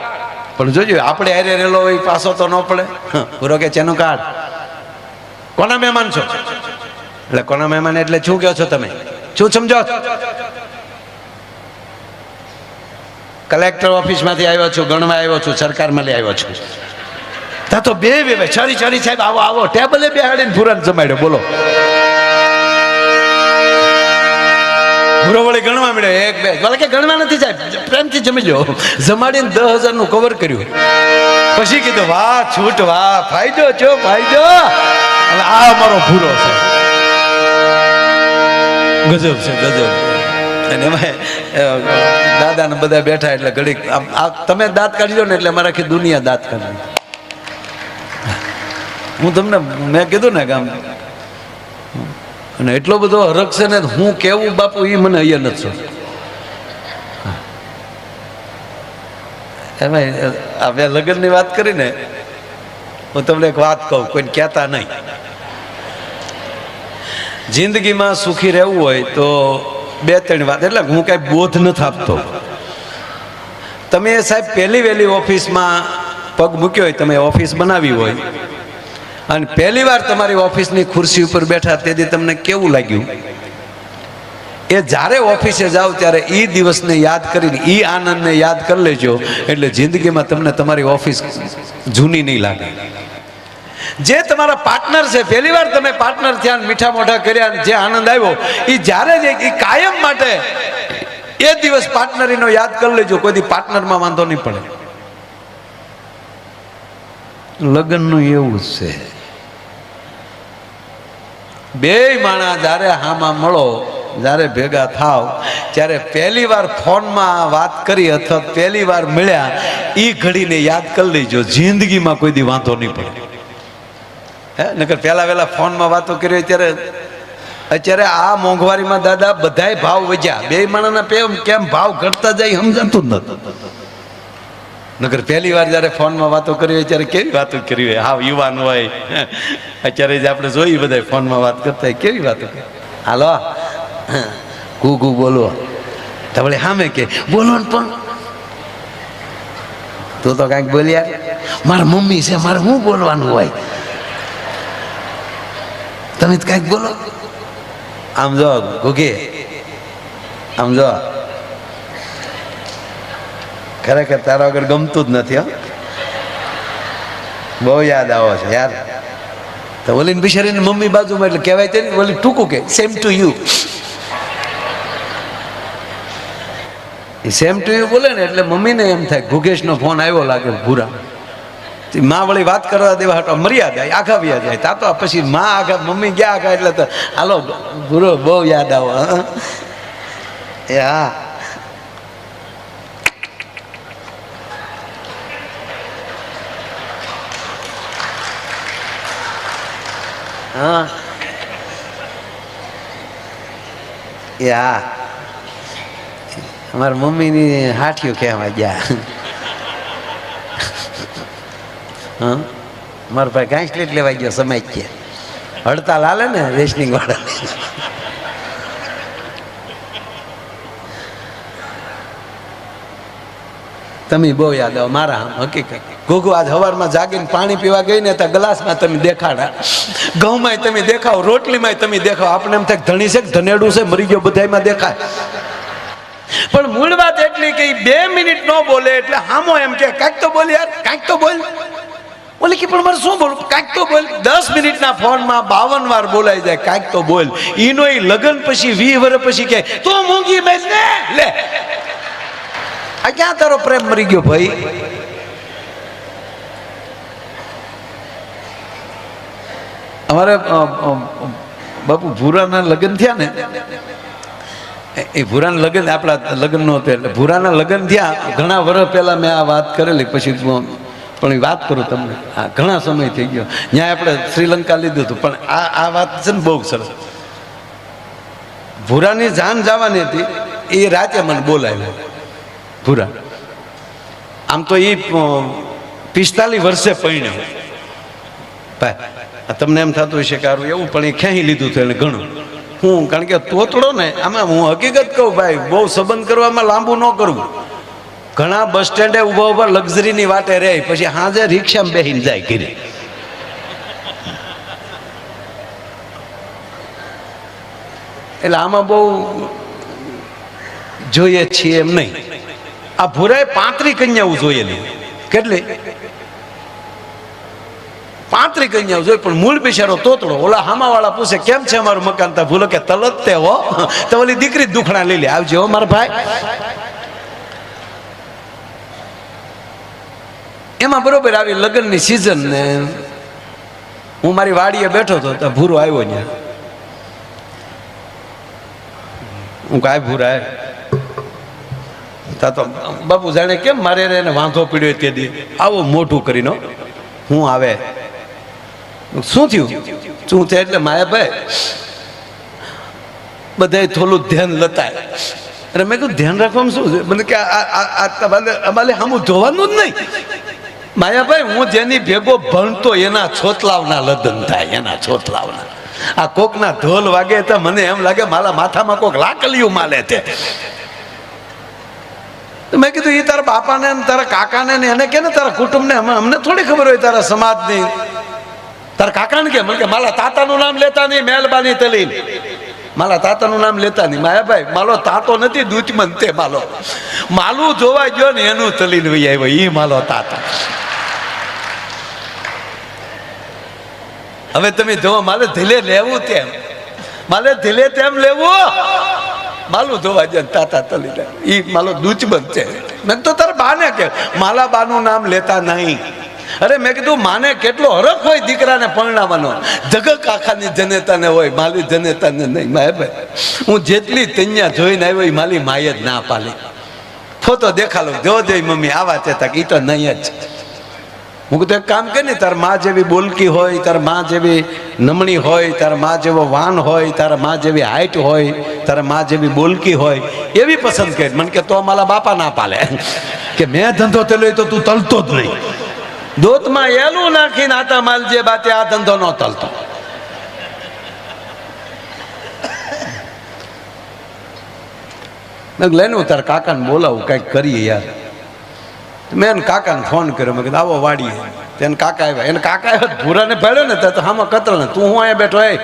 પણ જોજો આપણે હારે રેલો હોય પાછો તો ન પડે. ભૂરો કે ચેનું કાઢ. કોના મહેમાન છો? એટલે કોના મહેમાન એટલે શું કહો છો તમે, શું સમજો? કલેક્ટર ઓફિસમાંથી આવ્યો છું, ગણવા આવ્યો છું, સરકારમાં લઈ આવ્યો છું. ત્યાં તો 2 વેવાય ચારી સાહેબ આવો આવો, ટેબલે બેહાડીને ભૂરાને જમાડ્યો. બોલો, ભૂરો વળી ગણવા મળ્યો, 1 2 કે ગણવા નથી સાહેબ, પ્રેમથી જમીજો. જમાડીને 10,000 નું કવર કર્યું. પછી કીધું વાહ છૂટ, વાહ ફાયદો છો ફાયદો. હવે આ અમારો ભૂરો છે, ગજબ છે ગજબ. અને એમાં દાદાને બધા બેઠા એટલે ઘડીક તમે દાંત કાઢી લો ને એટલે અમારે આખી દુનિયા દાંત કાઢી. હું તમને મેં કીધું ને કે આમ અને એટલો બધો હરખ છે ને હું કેવું બાપુ એ મને અહીંયા નથી. એમાં હવે લગ્નની વાત કરીને હું તમને એક વાત કહું, કોઈને કહેતા નહીં. જિંદગીમાં સુખી રહેવું હોય તો 2-3 વાત, એટલે હું કાંઈ બોધ નથી આપતો. તમે સાહેબ પહેલી વહેલી ઓફિસમાં પગ મૂક્યો હોય, તમે ઓફિસ બનાવી હોય અને પહેલી વાર તમારી ઓફિસની ખુરશી ઉપર બેઠા તેથી તમને કેવું લાગ્યું? એ જ્યારે ઓફિસે જાઓ ત્યારે એ દિવસને યાદ કરીને એ આનંદને યાદ કરી લેજો, એટલે જિંદગીમાં તમને તમારી ઓફિસ જૂની નહીં લાગે. જે તમારા પાર્ટનર છે, પહેલી વાર તમે પાર્ટનર થયા, મીઠા મોઢા કર્યા, જે આનંદ આવ્યો એ જ્યારે જ એ કાયમ માટે એ દિવસ પાર્ટનરીનો યાદ કરી લેજો, કોઈ પાર્ટનરમાં વાંધો નહીં પડે. લગ્નનું એવું જ છે. બે માણા જ્યારે હામાં મળો, જ્યારે ભેગા થાવ ત્યારે પહેલી વાર ફોનમાં વાત કરી અથવા પહેલી વાર મળ્યા એ ઘડીને યાદ કરી લેજો, જિંદગીમાં કોઈ દી વાંધો નહીં પડે. હે નકર પહેલા વહેલા ફોનમાં વાતો કરી અત્યારે આ મોંઘવારીમાં દાદા બધાય ભાવ વધ્યા, બે માણાના કેમ ભાવ ઘટતા જાય સમજાતું જ નથી. નકર પહેલી વાર જ્યારે ફોનમાં વાતો કરી હોય ત્યારે કેવી વાતો કરી હોય, હાવ યુવાન હોય. અત્યારે જ આપણે જોઈ બધા ફોનમાં વાત કરતા હોય, કેવી વાતો કરી. હાલો કુ બોલો તો વળી સામે કે બોલો ને, પણ તું તો કાંઈક બોલ્યા, મારા મમ્મી છે, મારે શું બોલવાનું હોય, તમે કાંઈક બોલો. આમ જો ગુગે, આમ જો ખરેખર તારા વગર ગમતું જ નથી. બહુ યાદ આવો છે યાર. તો ઓલીને બિચારીને મમ્મી બાજુમાં એટલે કહેવાય છે ને, ઓલી ટૂંકું કે same to you. Same to you બોલે ને એટલે મમ્મીને એમ થાય ગુગેશનો ફોન આવ્યો લાગે ભૂરા. માં વળી વાત કરવા દેવા હટો મર્યા જાય, આઘા વ્યા જાય. તા તો પછી માં આઘા, મમ્મી ગયા આઘા, એટલે તો હાલો ભૂરો બહુ યાદ આવો. એ હા હા એ હા અમારા મમ્મીની હાઠીઓ કહેવા ગયા. હા મારા ભાઈ ઘાસલેટ લેવા ગયો સમય કે હડતાલ હાલે ને રેશનિંગ વાળા. તમે બહુ યાદ આવો મારા. હકીકત ઘોઘો આજ સવારમાં જાગીને પાણી પીવા ગઈ ને ત્યાં ગ્લાસમાં તમે દેખાડા, ઘઉંમાં તમે દેખાવ, રોટલીમાં તમે દેખાવ. આપણે એમ થાય ધણી છે ધનેડું છે મરી ગયો બધામાં દેખાય. પણ મૂળ વાત એટલી કે 2 મિનિટ ન બોલે એટલે હામો એમ કે કાંઈક તો બોલ યાર, કાંઈક તો બોલ. બોલે કે પણ મારે શું બોલું, કાંઈક તો બોલ. 10 મિનિટના ફોનમાં 52 વાર બોલાઈ જાય, કાંઈક તો બોલ. ઈનો એ લગ્ન પછી 20 વર્ષ પછી કે તું મૂંગી મેં ને લે, આ ક્યાં તારો પ્રેમ મરી ગયો ભાઈ? અમારે બાપુ ભૂરાના લગ્ન થયા ને, એ ભૂરાના લગ્ન આપણા લગ્ન નો હતો એટલે ભૂરાના લગ્ન થયા ઘણા વર્ષ પહેલા મેં આ વાત કરેલી. પછી પણ એ વાત કરું તમને, આ ઘણા સમય થઈ ગયો. ત્યાં આપણે શ્રીલંકા લીધું હતું, પણ આ વાત છે ને બહુ સરસ. ભૂરાની જાન જવાની હતી, એ રાતે મને બોલાવ્યો. ભૂરા આમ તો એ 45 વર્ષે પરણ્યો ભાઈ. તમને એમ થતું હશે કે એવું, પણ એ ક્યાંય લીધું હતું એને ઘણું. હું કારણ કે તોતડો ને આમાં હું હકીકત કહું ભાઈ, બહુ સંબંધ કરવામાં લાંબુ ન કરવું. ઘણા બસ સ્ટેન્ડે ઉભા ઉભા લક્ઝરીની વાટે રહે, પછી હાજે રિક્ષામાં બેસીને જાય ઘરે. એટલે આમાં બહુ જોઈએ છીએ એમ નહીં. આ ભૂરાએ 35 કન્યાઓ જોયેલી. કેટલી? 35 કન્યાઓ જોઈ, પણ મૂળ બિચારો તોતડો. ઓલા હામાવાળા પૂછે કેમ છે અમારું મકાન? તા ભૂલો કે તલત તે હો, તો ઓલી દીકરી દુખણા લઈ લે, આવજો હો મારા ભાઈ. એમાં બરોબર આવી લગ્નની સિઝન ને હું મારી વાડીએ બેઠો હતો, તો ભૂરો આવ્યો ત્યાં. હું કાંઈ ભૂરાય તા તો બાપુ જાણે કેમ મારે એને વાંધો પીડ્યો તે દી આવો મોઢું કરીને હું આવે શું થયું શું છે એટલે માયાભાઈ બધા થોડું ધ્યાન લતાય અરે મેં કહ્યું ધ્યાન રાખવામાં શું છે મને કે અમારે સામું જોવાનું જ નહીં માયાભાઈ હું જેની ભેગો ભણતો એના છોતલાવના લગ્ન થાય એના છોતલાવના આ કોકના ઢોલ વાગે તો મને એમ લાગે મારા માથામાં કોક લાકલિયું માલે છે મેં કીધું એ તારા બાપાને તારા કાકાને ને એને કે ને તારા કુટુંબને અમને થોડી ખબર હોય તારા સમાજની તારા કાકાને કે મને કે મારા તાતાનું નામ લેતા નહીં મહેરબાની તલીન મારા તાતાનું નામ લેતા નહીં માયાભાઈ માલો તાતો નથી દૂધમન તે માલો માલું જોવા ગયો ને એનું તલીન વહી આવ્યો એ માલો તાતા હવે તમે જોવો મારે ધીલે લેવું તેમ મારે ધીલે તેમ લેવું માલું ધોવા જાય તાતા તલી જાય એ માલો દૂચબંધ છે મેં તો તારા બાને કે માલા બાનું નામ લેતા નહીં અરે મેં કીધું માને કેટલો હરખ હોય દીકરાને પરણાવવાનો જગત આખાની જનેતાને હોય માલી જનેતાને નહીં માયાભાઈ હું જેટલી તૈયા જોઈને આવ્યો એ માલી માય જ ના પાલી ફોટો દેખાડો જો જઈ મમ્મી આવા છે તક એ તો નહીં જ હું કીધું એક કામ કે ને તાર માં જેવી બોલકી હોય તાર માં જેવી નમણી હોય તાર માં જેવો વાન હોય તારા માં જેવી હાઈટ હોય તારા માં જેવી બોલકી હોય એવી પસંદ કરી મને કે તો મારા બાપા ના પાલે કે મેં ધંધો તેલો તો તું તલતો જ નહીં દૂધમાં એલું નાખીને આતા માલ જે બાતે આ ધંધો ન તલતો લઈને હું તારા કાકાને બોલાવું કંઈક કરીએ યાર મેં એને કાકાને ફોન કર્યો મેં કીધું આવો વાડીએ તેને કાકા આવ્યા એને કાકા આવ્યા ભૂરાને ભેળ્યો ને ત્યાં તો હામાં કતરો ને તું હું અહીંયા બેઠો હોય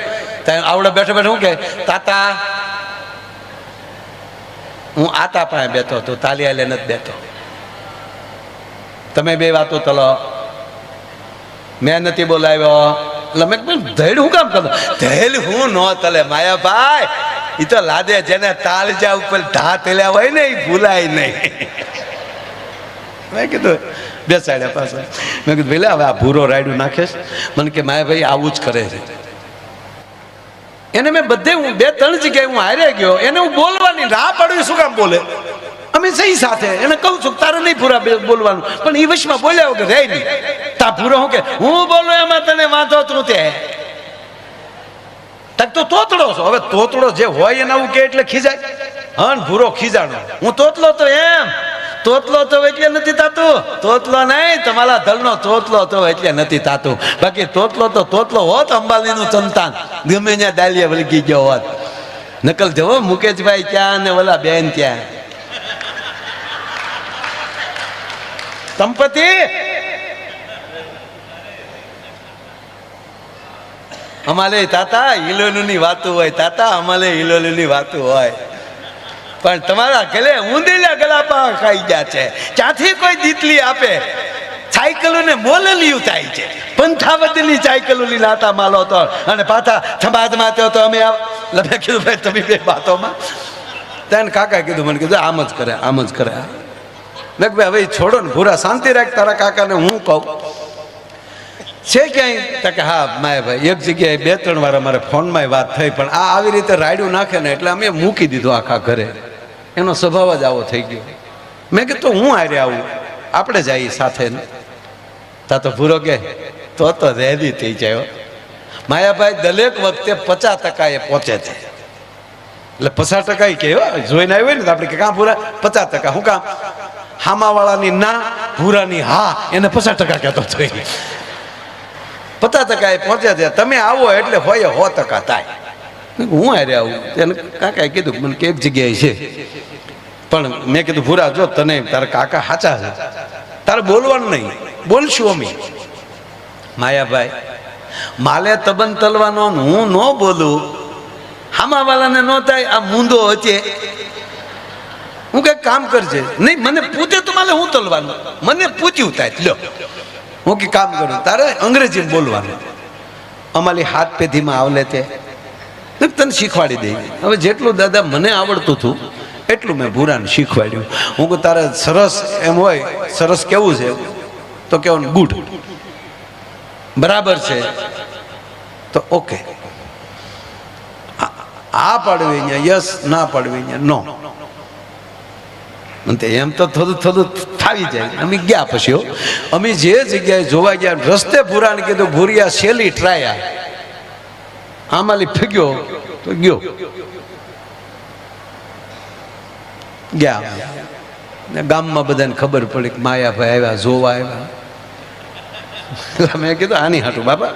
ત્યાં આવડે બેઠો બેઠો શું કે તાતા હું આતા પાસે બેઠો તું તાલી આલે નથી બેઠો તમે બે વાતો તલો મેં નથી બોલાવ્યો એટલે મેં ધૈડ હું કામ કરતો ધૈલ હું ન તલે માયાભાઈ એ તો લાદે જેને તાલજા ઉપર ઢા તેલ્યા હોય ને એ ભૂલાય નહીં મેં કીધું બેસાડ્યા પાસે મેં કીધું પેલા હવે આ ભૂરો રાયડું નાખેશ મને કે માયાભાઈ આવું જ કરે છે એને મેં બધે હું 2-3 જગ્યાએ હું હારે ગયો એને હું બોલવાની રાહ પાડું શું કામ બોલે અમે સહી સાથે એને કહું છું તારે નહીં પૂરા બોલવાનું પણ એ વશમાં બોલ્યા વગર રહે નહીં તા પૂરો હું કે હું બોલું એમાં તને વાંધો તું તે તક તો તોતડો છો હવે તોતડો જે હોય એને આવું કે એટલે ખીજાય હા ભૂરો ખીજાણો હું તોતલો તો એમ તોતલો તો એટલે નથી થાતું તોતલો નહીં તમારા ધલનો તોતલો તો એટલે નથી થાતું બાકી તોતલો હોત અંબાણીનું સંતાન ગમે ત્યાં ડાલિયા વળગી ગયો હોત નકલ જવો મુકેશભાઈ ત્યાં ને ઓલા બેન ત્યાં સંપત્તિ અમારે તાતા હિલોલુની વાતો હોય તાતા અમારે હિલોલુની વાતો હોય પણ તમારા ગલે ઊંધેલા ગલાપા ખાઈ ગયા છે ક્યાંથી કોઈ દીતલી આપે સાયકલો ને મોલલિયું થાય છે પંથાવતીની સાયકલો લાતા માલો તો અને પાછા સમાજમાં તો અમે મેં કીધું ભાઈ તમે બે વાતોમાં ત્યાં કાકા કીધું મને કીધું આમ જ કરે મેં ભાઈ હવે છોડો ને ભૂરા શાંતિ રાખ તારા કાકાને હું કહું છે ક્યાંય કે હા માયાભાઈ એક જગ્યાએ 2-3 વાર અમારે ફોનમાં વાત થઈ પણ આ આવી રીતે રાયડું નાખે ને એટલે અમે મૂકી દીધું આખા ઘરે એનો સ્વભાવ જ આવો થઈ ગયો મેં કીધું હું હારે આવું આપણે જઈએ સાથે તા તો ભૂરો કે તો રેડી થઈ જાય માયાભાઈ દરેક વખતે 50% એ પહોંચે છે એટલે 50% કે જોઈને આવ્યો ને તો આપણે કે કાં ભૂરા 50% હું કામ હામાવાળાની ના ભૂરાની હા એને 50% કહેતો થઈ 50% એ પહોંચે છે તમે આવો એટલે હોય 100% થાય હું હારે આવું એને કાકાએ કીધું મને કે એક જગ્યાએ છે પણ મેં કીધું ભૂરા જો તને તારા કાકા સાચા છે તારે બોલવાનું નહીં બોલશું અમે માયાભાઈ માલે તબન તલવાનો હું ન બોલું હામાવાળાને ન થાય આ મૂંદો હશે હું કઈ કામ કરજે નહીં મને પૂછે તો મારે હું તલવાનું મને પૂછ્યું થાય લ્યો હું કે કામ કરું તારે અંગ્રેજીમાં બોલવાનું અમારી હાથ પેઢીમાં આવલે તે તને શીખવાડી દઈ હવે જેટલું દાદા મને આવડતું હતું એટલું મેં ભૂરાને શીખવાડ્યું હું કહું તારે સરસ એમ હોય સરસ કેવું છે તો કેવું ગુડ બરાબર છે તો ઓકે આ પાડવી અહીંયા યસ, ના પાડવી અહીંયા નો. એમ તો થોડું થોડું થાવી જાય. અમે ગયા પછી અમે જે જગ્યાએ જોવા ગયા રસ્તે ભૂરાને કીધું ભૂરિયા શેલી ટ્રાયા આમાલી ફગ્યો તો ગયો ગયા. ગામમાં બધાને ખબર પડી કે માયાભાઈ આવ્યા, જોવા આવ્યા. મેં કીધું આની હાટું બાપા.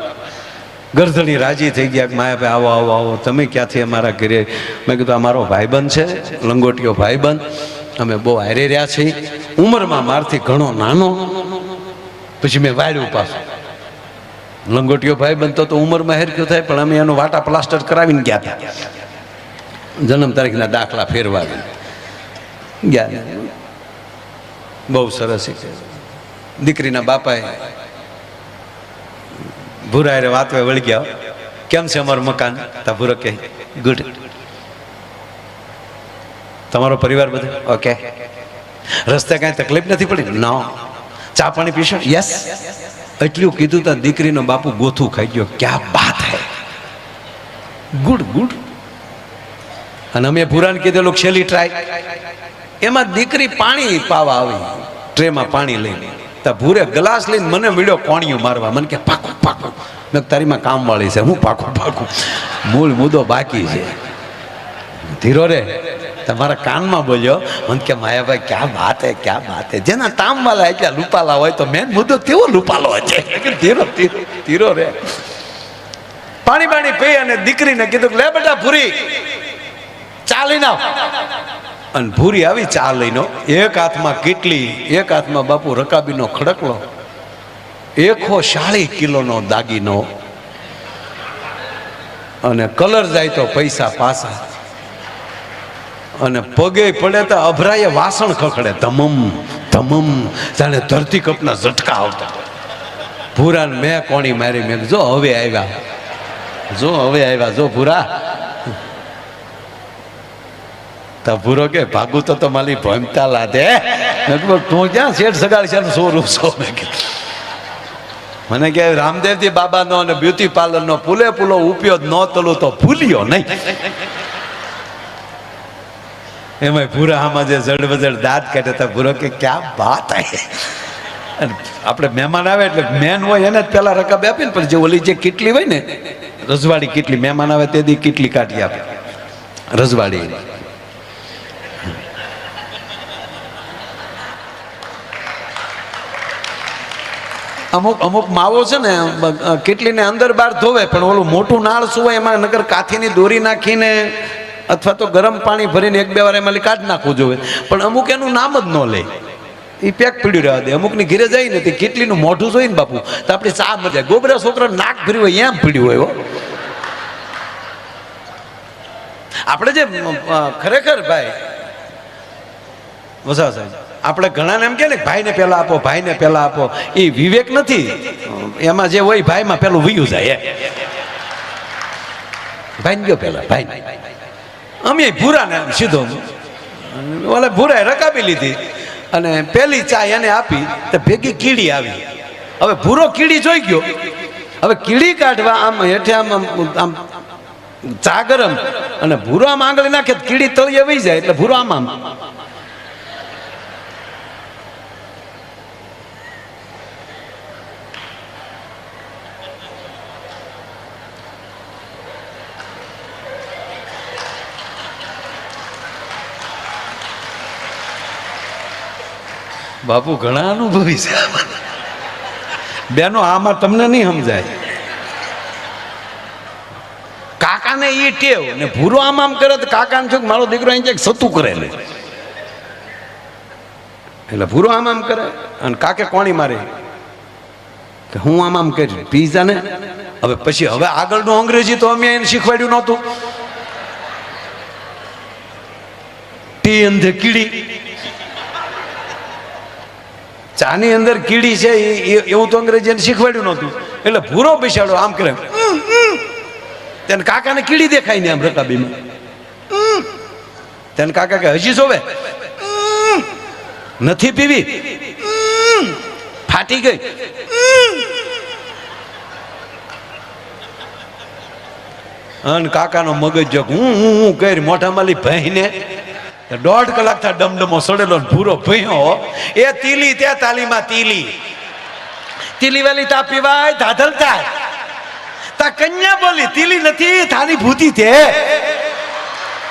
ગરધણી રાજી થઈ ગયા કે માયાભાઈ આવો આવો આવો, તમે ક્યાંથી અમારા ઘરે? મેં કીધું અમારો ભાઈબંધ છે, લંગોટીયો ભાઈબંધ, અમે બહુ હારે રહ્યા છીએ, ઉંમરમાં મારથી ઘણો નાનો. પછી મેં વાળ્યું પાછું. લંગોટીયો ભાઈબંધ તો ઉંમરમાં હેરખ્યો થાય, પણ અમે એનો વાટા પ્લાસ્ટર કરાવીને ગયા હતા, જન્મ તારીખના દાખલા ફેરવાવીને ગયા. બહુ સરસ છે. દીકરીના બાપાએ ભૂરા રે વાતવે વળી ગયા, કેમ છે અમારું મકાન? તા ભૂરો કે ગુડ. તમારો પરિવાર બધો ઓકે? રસ્તે કાંઈ તકલીફ નથી પડી? નો. ચા પાણી પીશો? યસ. એટલું કીધું તો દીકરીનો બાપુ ગોથું ખાઈ ગયો. ક્યાં બાત હે, ગુડ ગુડ. અને અમે ભૂરાને કીધેલું છેલ્લી ટ્રાય. એમાં દીકરી પાણી પાવા આવી ટ્રેમાં પાણી લઈને. તા ભૂરે ગ્લાસ લઈને મને મળ્યો કોણિયું મારવા. મને કે પાકું પાકું. મેં તારીમાં કામ વાળી છે, હું પાકું પાકું, મૂળ મુદ્દો બાકી છે. ધીરો રે તમારા કાનમાં બોલ્યો. મને કે માયાભાઈ ક્યાં વાત હે, ક્યાં વાત હે. જેના તામ વાળા એટલા લૂપાલા હોય તો મેન મુદ્દો તેવો લૂપાલો છે. ધીરો ધીરો રે. પાણી પાણી પી અને દીકરીને કીધું લે બેટા ભૂરી ચા લઈને આવ. અને ભૂરી આવી ચા લઈને, એક હાથમાં કેટલી, એક હાથમાં બાપુ રકાબીનો ખડકલો, 140 કિલોનો દાગીનો, અને કલર જાય તો પૈસા પાછા, અને પગે પડે તો અભરાય વાસણ ખખડે, ધમમ ધમમ, જાણે ધરતી કપના ઝટકા આવતા. ભૂરાને મેં કોણી મારી. મેં જો હવે આવ્યા, જો હવે આવ્યા, જો ભૂરા. તો ભૂરો કે ભાગું તો મારી ભમતા લાદે. તું ક્યાં શેઠ સગાડી છે સો રૂસો? મને કે રામદેવજી બાબાનો અને બ્યુટી પાર્લરનો પૂરેપૂરો ઉપયોગ ન તલું તો ભૂલ્યો નહીં. એમાં ભૂરા આમાં જે જડબજડ દાંત કાઢે તો ભૂરો કે ક્યાં વાત હે. અને આપણે મહેમાન આવે એટલે મેન હોય એને જ પેલા રકમ આપી ને, પછી જે ઓલી જે કેટલી હોય ને રજવાડી કેટલી, મહેમાન આવે તે દી કેટલી કાઢી આપે રજવાડી. અમુક અમુક માવો છે ને કેટલીને અંદર બહાર ધોવે, પણ ઓલું મોટું નાળ શું હોય એમાં નગર કાથીની દોરી નાખીને અથવા તો ગરમ પાણી ભરીને 1-2 વાર એમાં કાઢી નાખવું જોઈએ. પણ અમુક એનું નામ જ ન લે, એ પેક પીડ્યું રહેવા દે. અમુકની ઘીરે જાય ને તે કેટલીનું મોઢું જોઈ ને બાપુ તો આપણી ચા મજા. ગોબરા છોકરા નાક ભર્યું હોય એમ પીડ્યું હોય. આપણે જે ખરેખર ભાઈ વસા સાહેબ, આપણે ઘણાને એમ કે ને ભાઈને પહેલા આપો, ભાઈને પહેલા આપો, એ વિવેક નથી. એમાં જે હોય ભાઈમાં પેલું વયું જાય. ભાઈને ગયો પેલા ભાઈ. અમે ભૂરાને સીધો ઓલે ભૂરાએ રકાબી લીધી અને પેલી ચા એને આપી તો ભેગી કીડી આવી. હવે ભૂરો કીડી જોઈ ગયો. હવે કીડી કાઢવા આમ હેઠે આમ આમ ચા ગરમ અને ભૂરો આમ આંગળી નાખે કીડી તળિયે વહી જાય. એટલે ભૂરો આમ આમ બાપુ ઘણા અનુભવી છે બેનો. આમાં તમને નહીં સમજાય. કાકાને એ ટેવ ને ભૂરો આમ આમ કરે તો કાકાને શું મારો દીકરો અહીં સતું કરે એટલે ભૂરો આમ આમ કરે અને કાકે કોણી મારે કે હું આમ આમ કરી પીઝા ને. હવે પછી હવે આગળનું અંગ્રેજી તો અમે એને શીખવાડ્યું નહોતું. ટી અંધે કીડી, ચાની અંદર કીડી છે એવું તો અંગ્રેજી એને શીખવાડ્યું નહોતું. એટલે ભૂરો બેસાડો આમ કરે, તેને કાકાને કીડી દેખાય ને આમ રકાબીમાં. તેને કાકા કે હજી સોવે નથી પીવી, ફાટી ગઈ. અને કાકાનો મગજ જો હું કરી મોઢા માલી ભાઈને 1.5 કલાક થા ડમડમો સડેલો ભૂરો ભયો એ તીલી ત્યાં તાલીમાં તીલી વાલી તા પીવાય ધાધલ થાય તા કન્યા બોલી તીલી નથી થાની ભૂતી તે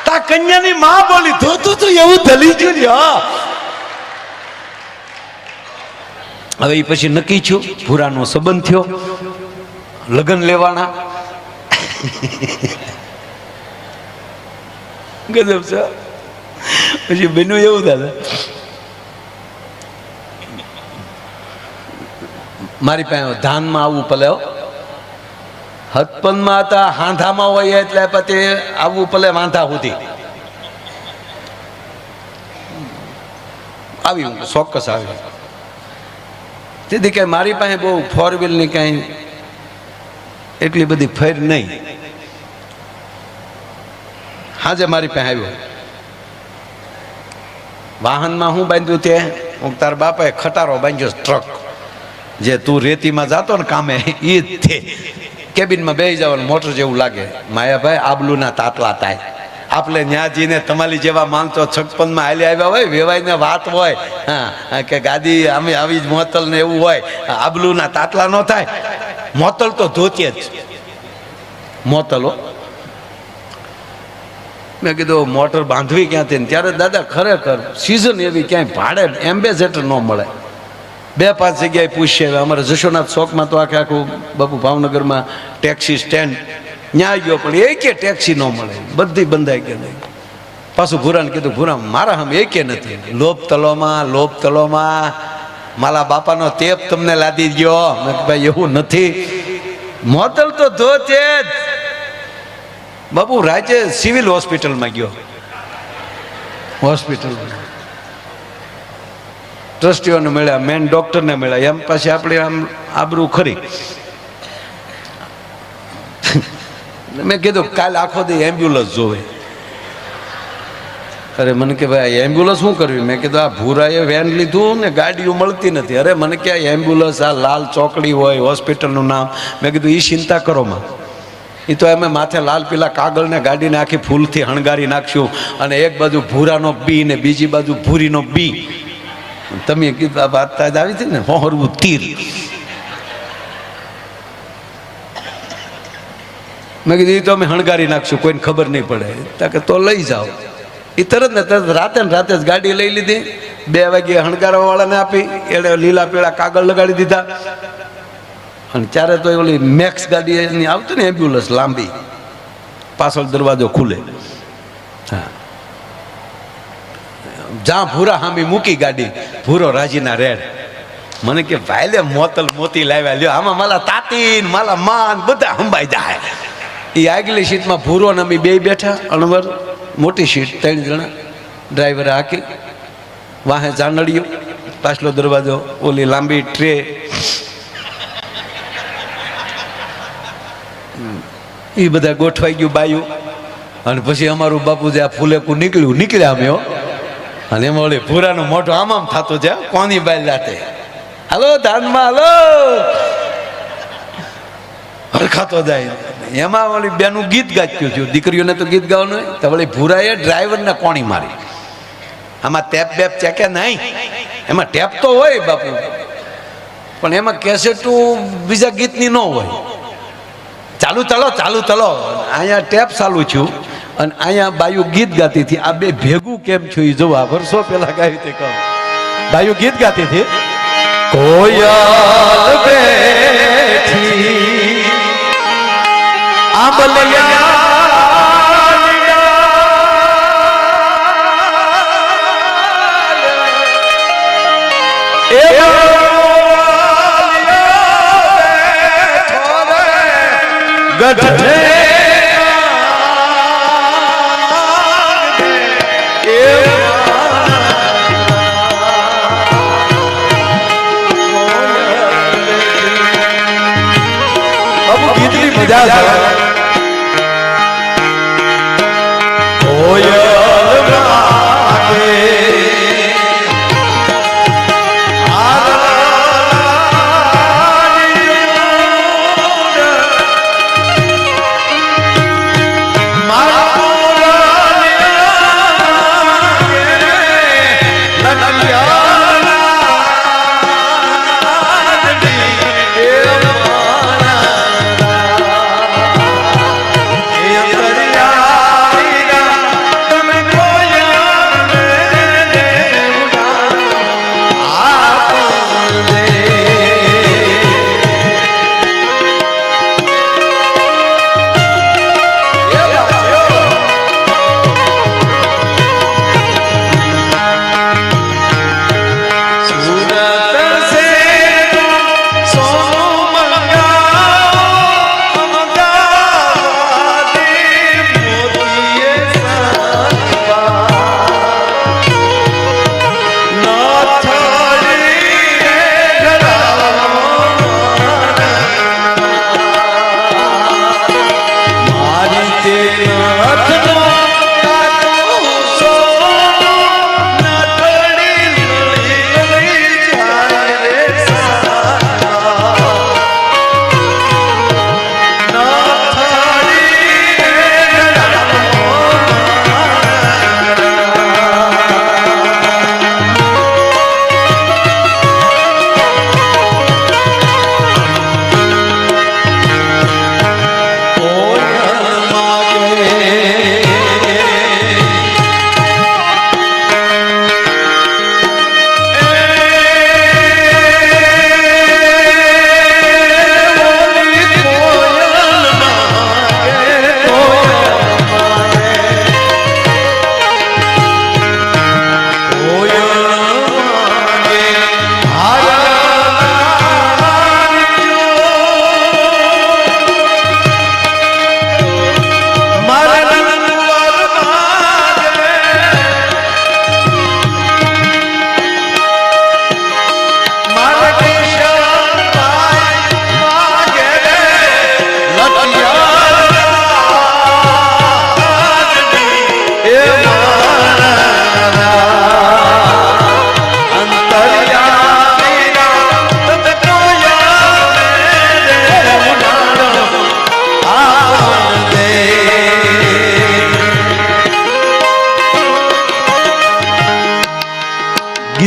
તા કન્યાની માં બોલી ધોતું તો એવું ધલી ગયું. હવે એ પછી નક્કી થયું, ભૂરાનો સંબંધ થયો, લગ્ન લેવાના. ગજબ છે. પછી બન્યું એવું દાદા, મારી પાસે ધાનમાં આવવું પલે, હતપનમાં હતા હાંધામાં હોય એટલે પછી આવવું પલે વાંધા સુધી આવી ચોક્કસ આવી. તેથી કે મારી પાસે બહુ 4 વ્હીલની કાંઈ એટલી બધી ફેર નહીં. હાજે મારી પાસે આવ્યો, વાહનમાં હું બાંધ્યું તે હું તાર બાપાએ ખટારો બાંધ્યો ટ્રક, જે તું રેતીમાં જાતો ને કામે એ જ છે. કેબિનમાં બેસી જવાનું મોટર જેવું લાગે. માયાભાઈ આબલુના તાતલા થાય. આપણે ન્યા જઈને તમારી જેવા માણસો 56માં હાલી આવ્યા હોય, વેવાઈને વાત હોય હા કે ગાદી અમે આવી જ મોતલ ને એવું હોય, આબલુના તાતલા ન થાય. મોતલ તો ધોતીએ જ મોતલો. મેં કીધું મોટર બાંધવી ક્યાંથી? ત્યારે દાદા ખરેખર સિઝન એવી ક્યાંય ભાડે એમ્બેસેડર ન મળે. 2-5 જગ્યાએ પૂછીએ. અમારે જશોનાથ ચોકમાં તો આખું બાપુ ભાવનગરમાં ટેક્સી સ્ટેન્ડ ન્યા ગયો પણ એકે ટેક્સી ન મળે, બધી બંધાઈ ગઈ નહીં. પાછું ભૂરાને કીધું, ભૂરા મારા હમ એકે નથી. લોભ તલોમાં મારા બાપાનો તેપ તમને લાદી ગયો. મેં ભાઈ એવું નથી, મોતલ તો ધોતે જ. બાપુ રાજે સિવિલ હોસ્પિટલમાં ગયો, હોસ્પિટલમાં ટ્રસ્ટીઓને મળ્યા, મેન ડોક્ટરને મળ્યા. એમ પછી આપણે આમ આબરૂ ખરી. મેં કીધું કાલે આખો દી એમ્બ્યુલન્સ જોવે. અરે મને કે ભાઈ એમ્બ્યુલન્સ શું કરવી? મેં કીધું આ ભૂરાએ વેન લીધું ને ગાડીઓ મળતી નથી. અરે મને કે એમ્બ્યુલન્સ આ લાલ ચોકડી હોય હોસ્પિટલનું નામ. મેં કીધું એ ચિંતા કરો માં, એ તો અમે માથે લાલ પીલા કાગળને ગાડીને આખી ફૂલથી હણગારી નાખશું અને એક બાજુ ભૂરાનો બી ને બીજી બાજુ ભૂરીનો બી. તમે કીધું આ વાત આવી હતી ને હોહરવું તીર. મેં કીધું એ તો અમે હણગારી નાખશું, કોઈને ખબર નહીં પડે. કે તો લઈ જાઓ. એ તરત ને તરત રાતે ને રાતે જ ગાડી લઈ લીધી. 2 વાગ્યે હણગારવા વાળાને આપી, એટલે લીલા પીળા કાગળ લગાડી દીધા. અને ત્યારે તો ઓલી મેક્સ ગાડી એની આવતી ને એમ્બ્યુલન્સ લાંબી, પાછળ દરવાજો ખુલે. હા, જ્યાં ભૂરા હામી મૂકી ગાડી, ભૂરો રાજીના રેડ. મને કે ભાઈ મોતલ મોતી લાવ્યા લ્યો, આમાં માલા તાતી માલા માન બધા હંબાઈ જાય. એ આગલી સીટમાં ભૂરો ને અમે 2 બેઠા, અણવર મોટી સીટ 3 જણા. ડ્રાઈવરે હાકી, વાહે જાનડિયું, પાછલો દરવાજો, ઓલી લાંબી ટ્રે. એ બધા ગોઠવાઈ ગયું બાયું. અને પછી અમારું બાપુ જે આ ફૂલેકું નીકળ્યા અમે. અને એમાં ઓલી ભૂરાનું મોઢું આમ થતું છે, કોની બાઈ લાતે હાલો ધાનમાં હાલો હરખાતો જાય. એમાં ઓલી બેનું ગીત ગાચ્યું થયું. દીકરીઓને તો ગીત ગાવાનું હોય તો વળી ભૂરાએ ડ્રાઈવરને કોણી મારી. આમાં ટેપ બેપ ચેકે નહીં, એમાં ટેપ તો હોય બાપુ, પણ એમાં કેસેટું બીજા ગીતની ન હોય. ચાલુ ચલો અહીંયા ટેપ ચાલુ છું અને અહીંયા બાયુ ગીત ગાતી હતી. આ બે ભેગું કેમ છું એ જોવા. વર્ષો પહેલા ગાવી તે કહું, બાયુ ગીત ગાતી હતી. કોયલ બેઠી આંબલિયા ગઢે ગીતની મજા છે.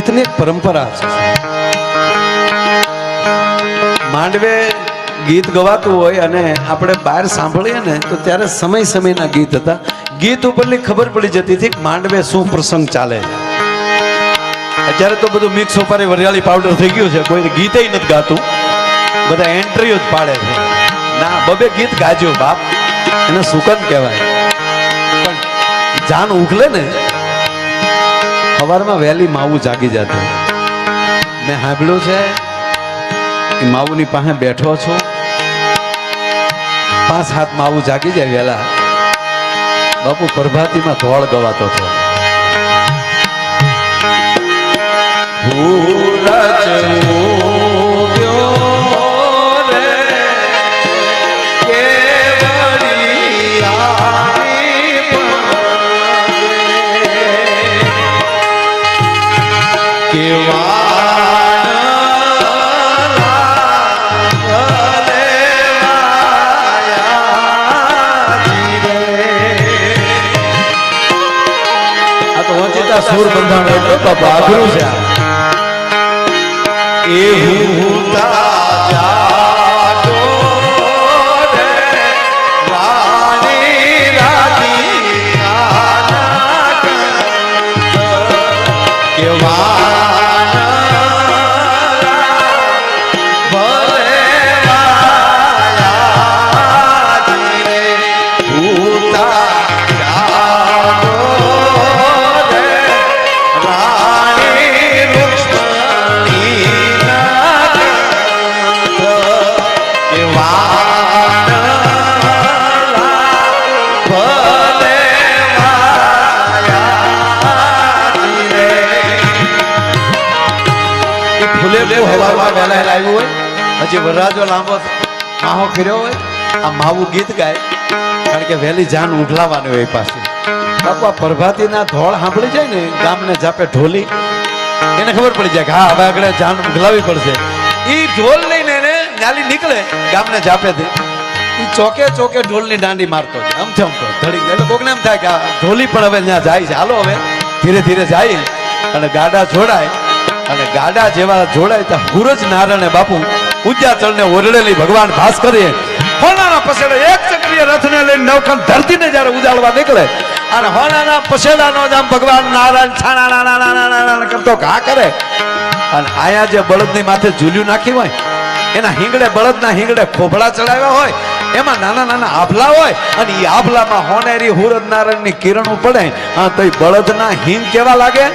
ગીતની એક પરંપરા છે. માંડવે ગીત ગવાતું હોય અને આપણે બહાર સાંભળીએ ને તો ત્યારે સમય સમયના ગીત હતા. ગીત ઉપરની ખબર પડી જતી હતી કે માંડવે શું પ્રસંગ ચાલે. અત્યારે તો બધું મિક્સ ઉપર વરિયાળી પાવડર થઈ ગયું છે, કોઈ ગીતે નથી ગાતું, બધા એન્ટ્રીઓ જ પાડે છે. ના, બબે ગીત ગાજો બાપ, એને સુકન કહેવાય. પણ જાન ઉગલે ને સવારમાં વહેલી માવું જાગી જતું. મેં સાંભળ્યું છે એ માવુની પાસે બેઠો છું, 5-7 માવું જાગી જાય વહેલા. બાપુ પ્રભાતીમાં ધોળ ગવાતો હતો. સુર બંધાણ એટલો બાપા આઘરું છે. એ હું જાતો રે રાણી રાજી હવામાં વહેલા લાવ્યું હોય, હજી વરરાજો લાંબો માહો કર્યો હોય, આ માવું ગીત ગાય. કારણ કે વહેલી જાન ઉઘલાવાની હોય પાછી. બાપુ આ પ્રભાતીના ધોળ સાંભળી જાય ને ગામને જાપે ઢોલી, એને ખબર પડી જાય કે હા હવે આગળ જાન ઉઘલાવી પડશે. એ ઢોલ લઈને એને નાલી નીકળે ગામને જાપેથી, એ ચોકે ચોકે ઢોલની દાંડી મારતો છે. આમથી આમ તો ધડી એટલે કોકને એમ થાય કે આ ઢોલી પણ હવે ત્યાં જાય છે, હાલો હવે ધીરે ધીરે જાય અને ગાડા જોડાય. અને ગાડા જેવા જોડાય ત્યાં સૂરજ નારાયણે બાપુ ઉદ્યાચળને ઓરડેલી ભગવાન ભાસ કરીએ હોનાના પછેડે એક ચક્રીય રથને લઈને નવખંડ ધરતીને જ્યારે ઉજાડવા નીકળે અને હોનાના પછેડાનો જ આમ ભગવાન નારાયણ છાણા કરતો ઘા કરે. અને આયા જે બળદની માથે ઝૂલ્યું નાખી હોય એના હિંગડે બળદના હિંગડે ખોભળા ચડાવ્યા હોય, એમાં નાના નાના આભલા હોય અને એ આભલામાં હોનેરી સૂરજ નારાયણની કિરણો પડે. હા તો એ બળદના હિંગ કેવા લાગે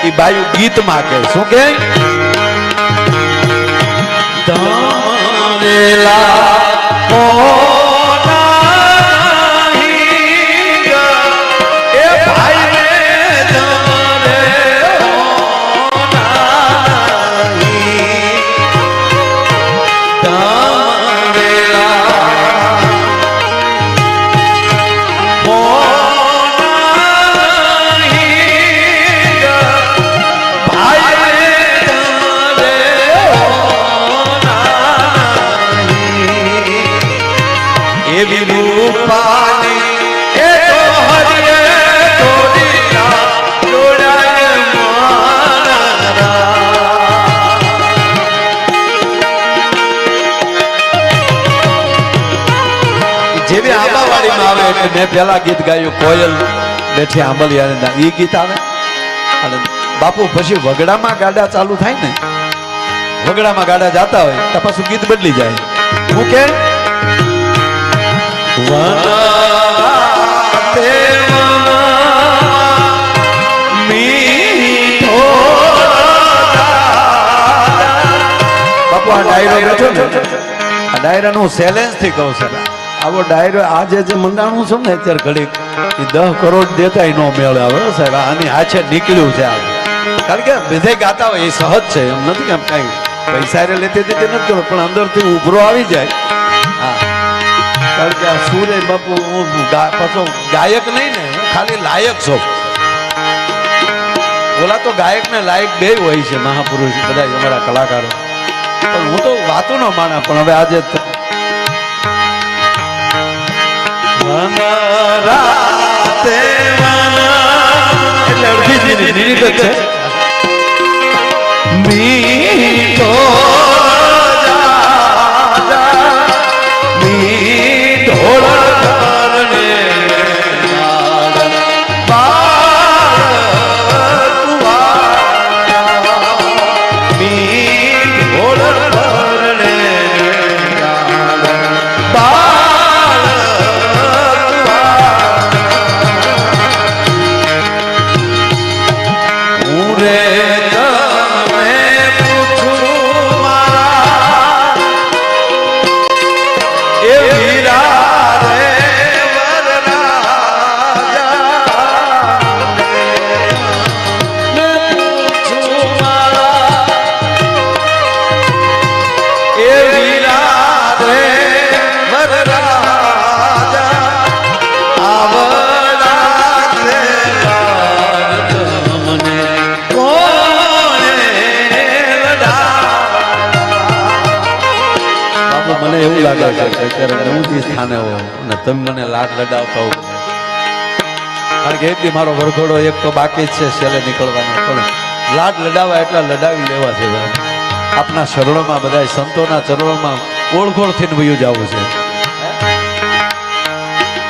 એ બાયુ ગીતમાં કે શું કે જેવી આંબાવાડીમાં આવે એટલે મેં પેલા ગીત ગાયું કોયલ બેઠી આંબલિયા, એ ગીત આવે. અને બાપુ પછી વગડામાં ગાડા ચાલુ થાય ને, વગડામાં ગાડા જાતા હોય તો પાછું ગીત બદલી જાય. હું કે બાપુ આ ડાયરો બેઠો ને, આ ડાયરાનું સેલેન્સ થી કહું છું. આવો ડાયરો આજે જે મંડાણું છું ને અત્યારે ઘડીક એ 10 કરોડ દેતા નો મેળ આવે સાહેબ. આની હાથે નીકળ્યું છે આ. કારણ કે બધે ગાતા હોય એ સહજ છે, એમ નથી કે કઈ પૈસા લેતી દેતી નથી કરો, પણ અંદરથી ઉભરો આવી જાય. હા, કારણ કે આ સૂર્ય બાપુ પાછો ગાયક નહીં ને, હું ખાલી લાયક છું. ઓલા તો ગાયક ને લાયક બે હોય છે મહાપુરુષ બધા અમારા કલાકારો, પણ હું તો વાતો ન માના. પણ હવે આજે એટલે અડધી નિરીત છે. મીઠો મને એવું લાગે છે કે અત્યારે હું જે સ્થાને હોઉં અને તમે મને લાડ લડાવતા હો, કારણ કે એક દી મારો વરઘોડો એક તો બાકી જ છે છેલ્લે નીકળવાનો, પણ લાડ લડાવવા એટલા લડાવી લેવા છે. આપના ચરણોમાં બધા સંતોના ચરણોમાં ઓળખોળ થઈને વયું જવું છે.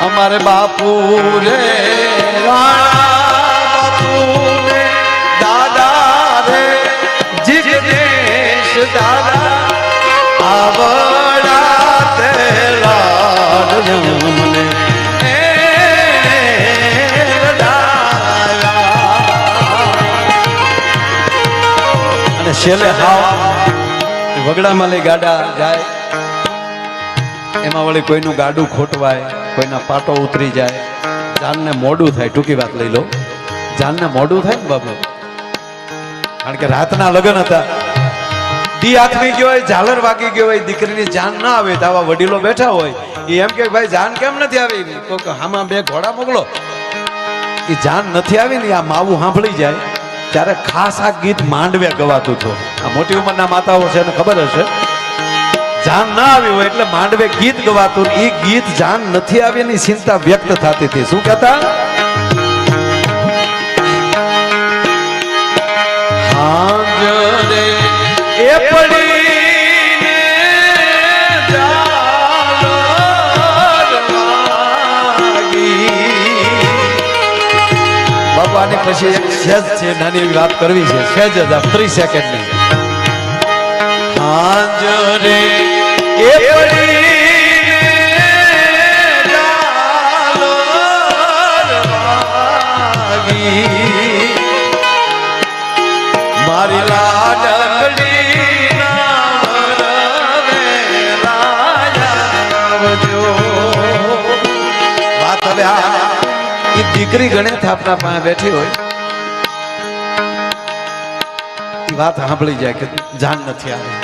અમારે બાપુ રે બાપુ રે દાદા રે જિગ્નેશ દાદા આવડા તે લાડ મને અને છેલ્લે હાવ વગડામાં લઈ ગાડા જાય, એમાં વળી કોઈનું ગાડું ખોટવાય, કોઈના પાટો ઉતરી જાય, જાનને મોડું થાય. ટૂંકી વાત લઈ લો, જાનને મોડું થાય ને બાબુ, કારણ કે રાતના લગ્ન હતા, દી આથમી ગયો હોય, ઝાલર વાગી ગયો હોય, દીકરીની જાન ના આવે તો આવા વડીલો બેઠા હોય, એ એમ કે ભાઈ જાન કેમ નથી આવી? તો આમાં બે ઘોડા મોકલો. એ જાન નથી આવી ને આ માવું સાંભળી જાય ત્યારે ખાસ આ ગીત માંડવે ગવાતું હતું. આ મોટી ઉંમરના માતાઓ છે એને ખબર હશે, જાન ના આવી હોય એટલે માંડવે ગીત ગવાતું. એ ગીત જાન નથી આવી એની ચિંતા વ્યક્ત થતી હતી. શું કહેતા? હાંજરે એ પડીને બાપાની પછી એક સહેજ છે, નાની એવી વાત કરવી છે, સહેજ જ 30 સેકન્ડની. હાંજરે એ પડીને મારી લાડકડી વાત હવે એ દીકરી ગણે આપણા પાસે બેઠી હોય, એ વાત સાંભળી જાય કે જાન નથી આવી.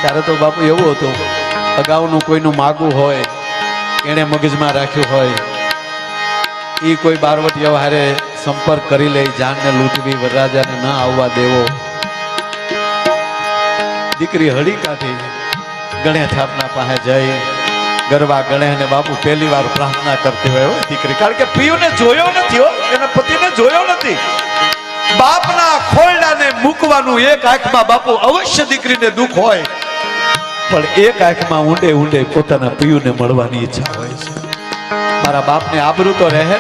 ત્યારે તો બાપુ એવું હતું, અગાઉનું કોઈનું માગું હોય એને મગજમાં રાખ્યું હોય, એ કોઈ બારવટીઓ હારે સંપર્ક કરી લે, જાનને લૂંટવી, વરરાજાને ના આવવા દેવો. દીકરી હળી કાઢી ગણે થાપના પાસે જઈ ગરબા ગણે અને બાપુ પહેલી વાર પ્રાર્થના કરતી હોય દીકરી, કારણ કે પિયુને જોયો નથી, એના પતિને જોયો નથી. બાપના ખોરડાને મૂકવાનું એક આંખમાં બાપુ અવશ્ય દીકરીને દુઃખ હોય, પણ એક આંખમાં ઊંડે ઊંડે પોતાના પિયુને મળવાની ઈચ્છા હોય છે. મારા બાપને આબરૂ તો રહે ને.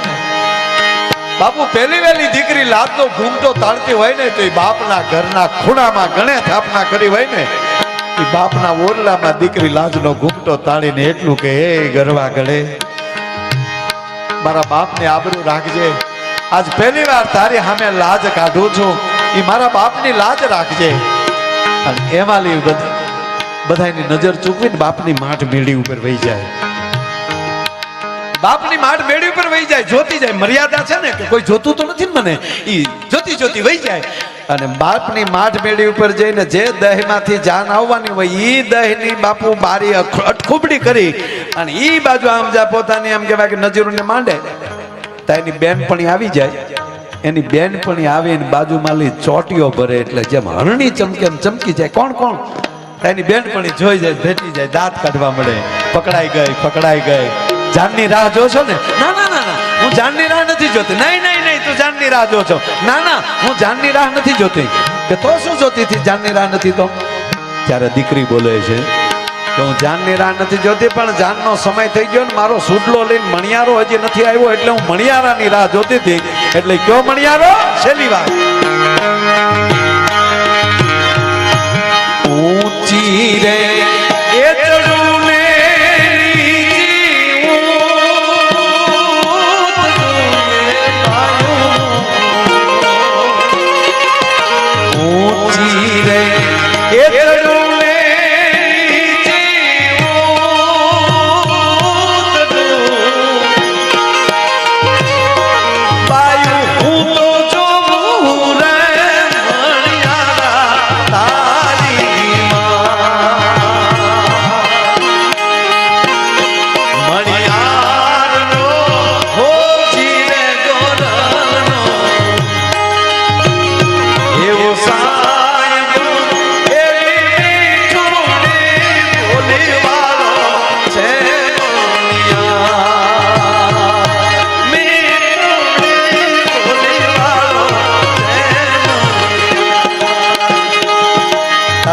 બાપુ પહેલી વહેલી દીકરી લાતનો ઘૂમટો તાળતી હોય ને તો એ બાપના ઘરના ખૂણામાં ગણે થાપના કરી હોય ને, એ બાપના ઓરલામાં દીકરી લાજનો ઘૂમટો તાળીને એટલું કે હે ગરવા ગળે મારા બાપને આબરૂ રાખજે, આજ પહેલી વાર તારી સામે લાજ કાઢું છું, એ મારા બાપની લાજ રાખજે. અને એમાં બધાની નજર ચૂકવીને બાપની માઠ મેળી ઉપર વહી જાય, બાપની માઠ મેળી ઉપર વહી જાય, જોતી જાય. મર્યાદા છે ને કે કોઈ જોતું તો નથી મને, ઈ જોતી જોતી વહી જાય. અને બાપની માઠ મેળી ઉપર જઈને જે દહીંમાંથી જાન આવવાની હોય ઈ દહીંની બાપુ બારી અટખુબડી કરી અને ઈ બાજુ આમ જા પોતાની આમ કહેવાય કે નજરોને માંડે તો એની બેનપણી આવી જાય. એની બેનપણી આવીને બાજુમાં લઈ ચોટીઓ ભરે એટલે જેમ હરણી ચમકે એમ ચમકી જાય. કોણ કોણ? એની બેનપણી જોઈ જાય, ભેટી જાય, દાંત કાઢવા મળે, પકડાઈ ગઈ. જાનની રાહ જોશો ને? ના ના ના ના, હું જાનની રાહ નથી જોતી. નહીં નહીં નહીં, તું જાનની રાહ જો છો. ના ના, હું જાનની રાહ નથી જોતી. કે તો શું જોતી હતી? જાનની રાહ નથી તો? ત્યારે દીકરી બોલે છે કે હું જાનની રાહ નથી જોતી, પણ જાનનો સમય થઈ ગયો ને મારો સુડલો લઈને મણિયારો હજી નથી આવ્યો, એટલે હું મણિયારાની રાહ જોતી હતી. એટલે કયો મણિયારો? છેલ્લી વાત. ઊંચી રે એ ચડું ને ઊંચી રે એ ચડું ને બાયું હું તો જોઉં રે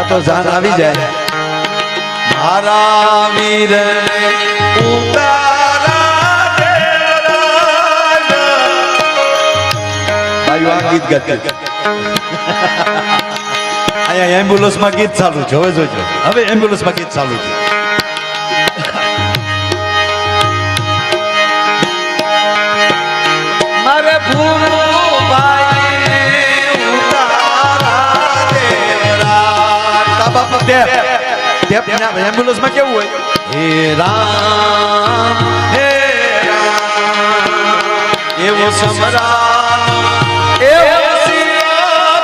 તો જાન આવી જાય. મારા વીર આ ગીત ગાતી અહીંયા એમ્બ્યુલન્સ માં ગીત ચાલુ છે. હવે જોજો, હવે એમ્બ્યુલન્સ માં ગીત ચાલુ છે. મારે ભૂલો એમ્બ્યુલન્સ માં કેવું હોય? હે રામ હે રામ એવો સમરા એવો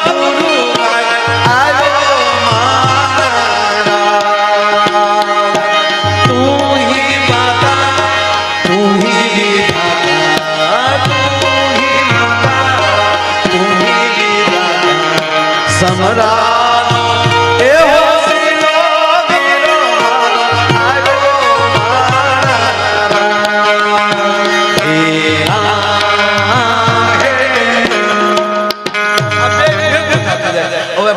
ગુરુ આવ્યો મારા. તું હી માતા તું હી માતા તું હી માતા તું હી દાતા સમરા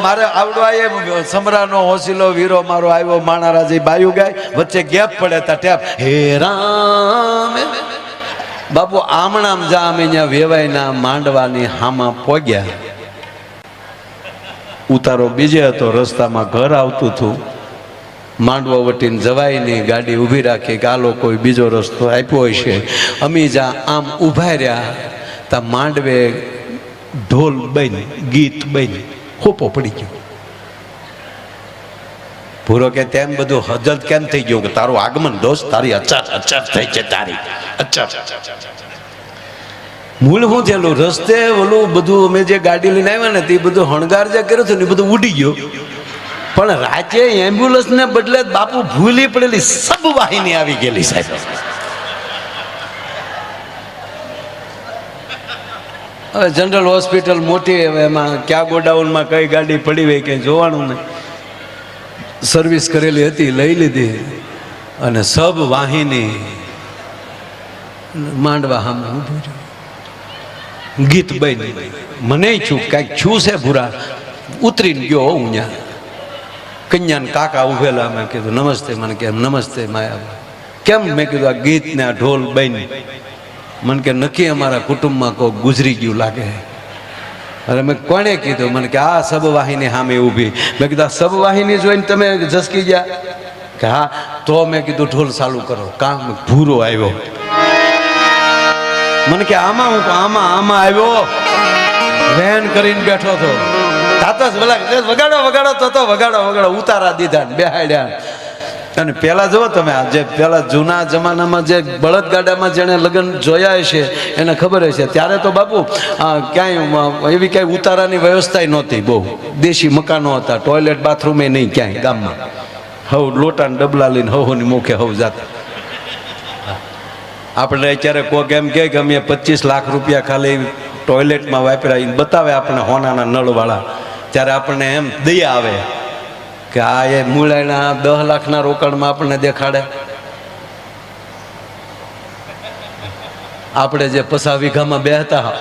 મારે આવડવા સમરાનો હોસીલો વીરો મારો આવ્યો માણારાજી બાયુ ગાય વચ્ચે ગેપ પડે તા ટેપ હે રામ. બાપુ આમણામ જા અમે ત્યાં વેવાઈના માંડવાની હામાં પોગ્યા. ઉતારો બીજે હતો, રસ્તામાં ઘર આવતું હતું. માંડવો વટીને જવાય નહીં, ગાડી ઊભી રાખી કે આલો કોઈ બીજો રસ્તો આપ્યો હશે. અમે જ્યાં આમ ઊભા રહ્યા તા માંડવે ઢોલ બની ગીત બની હોપો પડી ગયો. પૂરો કે તેમ બધું હજત કેમ થઈ ગયું? કે તારું આગમન દોસ્ત તારી અચાર થઈ છે, તારી અચાર. મૂળ હું થયેલું રસ્તે ઓલું બધું અમે જે ગાડી લઈને આવ્યા ને તે બધું હણગાર જે કર્યું હતું ને બધું ઉડી ગયું. પણ રાતે એમ્બ્યુલન્સ ને બદલે બાપુ ભૂલી પડેલી સબ વાહિની આવી ગયેલી સાહેબ. હવે જનરલ હોસ્પિટલ મોટી, હવે એમાં ક્યાં ગોડાઉનમાં કઈ ગાડી પડી હોય કંઈ જોવાનું નહીં. સર્વિસ કરેલી હતી, લઈ લીધી અને સબ વાહિની માંડવા સામે ઊભું રહ્યું. ગીત બની મને છું કાંઈક છું છે ભૂરા. ઉતરીને ગયો હું ત્યાં કન્યાને કાકા ઉભેલા. મેં કીધું નમસ્તે. મને કે નમસ્તે માયા. કેમ? મેં કીધું આ ગીત ને આ ઢોલ બની. મને કે નક્કી અમારા કુટુંબમાં કોઈ ગુજરી ગયું લાગે. અરે મેં કોને કીધું? મને કે આ સબ વાહિની સામે ઊભી. મેં કીધું આ સબ વાહિની જોઈને તમે ઝસકી ગયા? કે હા. તો મેં કીધું ઢોલ ચાલુ કરો. કામ ભૂરો આવ્યો. મને કે આમાં હું આમાં આવ્યો. વેન કરીને બેઠો હતો. તાતો વગાડો વગાડો તો વગાડો ઉતારા દીધા બેહાડ્યા. અને પેલા જુઓ તમે, જે પેલા જૂના જમાનામાં જે બળદગાડામાં જેને લગ્ન જોયા છે એને ખબર હશે. ત્યારે તો બાપુ ક્યાંય એવી કાંઈ ઉતારાની વ્યવસ્થા નહોતી. બહુ દેશી મકાનો હતા, ટોયલેટ બાથરૂમે નહીં ક્યાંય ગામમાં. હવ લોટાને ડબલા લઈને હવની મુખે હવ જાતા. આપણે અત્યારે કોક એમ કે અમે 25 લાખ રૂપિયા ખાલી ટોયલેટમાં વાપર્યા બતાવે આપણે હોનાના નળવાળા, ત્યારે આપણને એમ દયા આવે કે આ એ મૂળાના 10 લાખના રોકાણમાં આપણને દેખાડે. આપણે જે 50 વીઘામાં બેહતા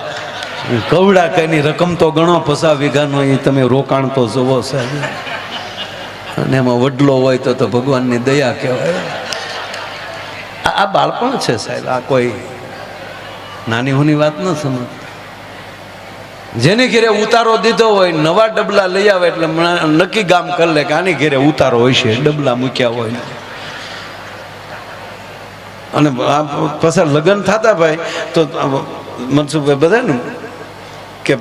કવડા કઈની રકમ તો ગણો, 50 વીઘાનો એ તમે રોકાણ તો જોવો સાહેબ, અને એમાં વડલો હોય તો ભગવાનની દયા કહેવાય. આ બાળપણ છે સાહેબ, આ કોઈ નાની હોની વાત ન સમજ. જેની ઘેરે ઉતારો દીધો હોય નવા ડબલા લઈ આવે એટલે નક્કી ગામ કરી લે કે આની ઘેરે ઉતારો હોય છે, ડબલા મૂક્યા હોય. અને પાછા લગ્ન થતા ભાઈ તો મનસુખભાઈ બધા ને કે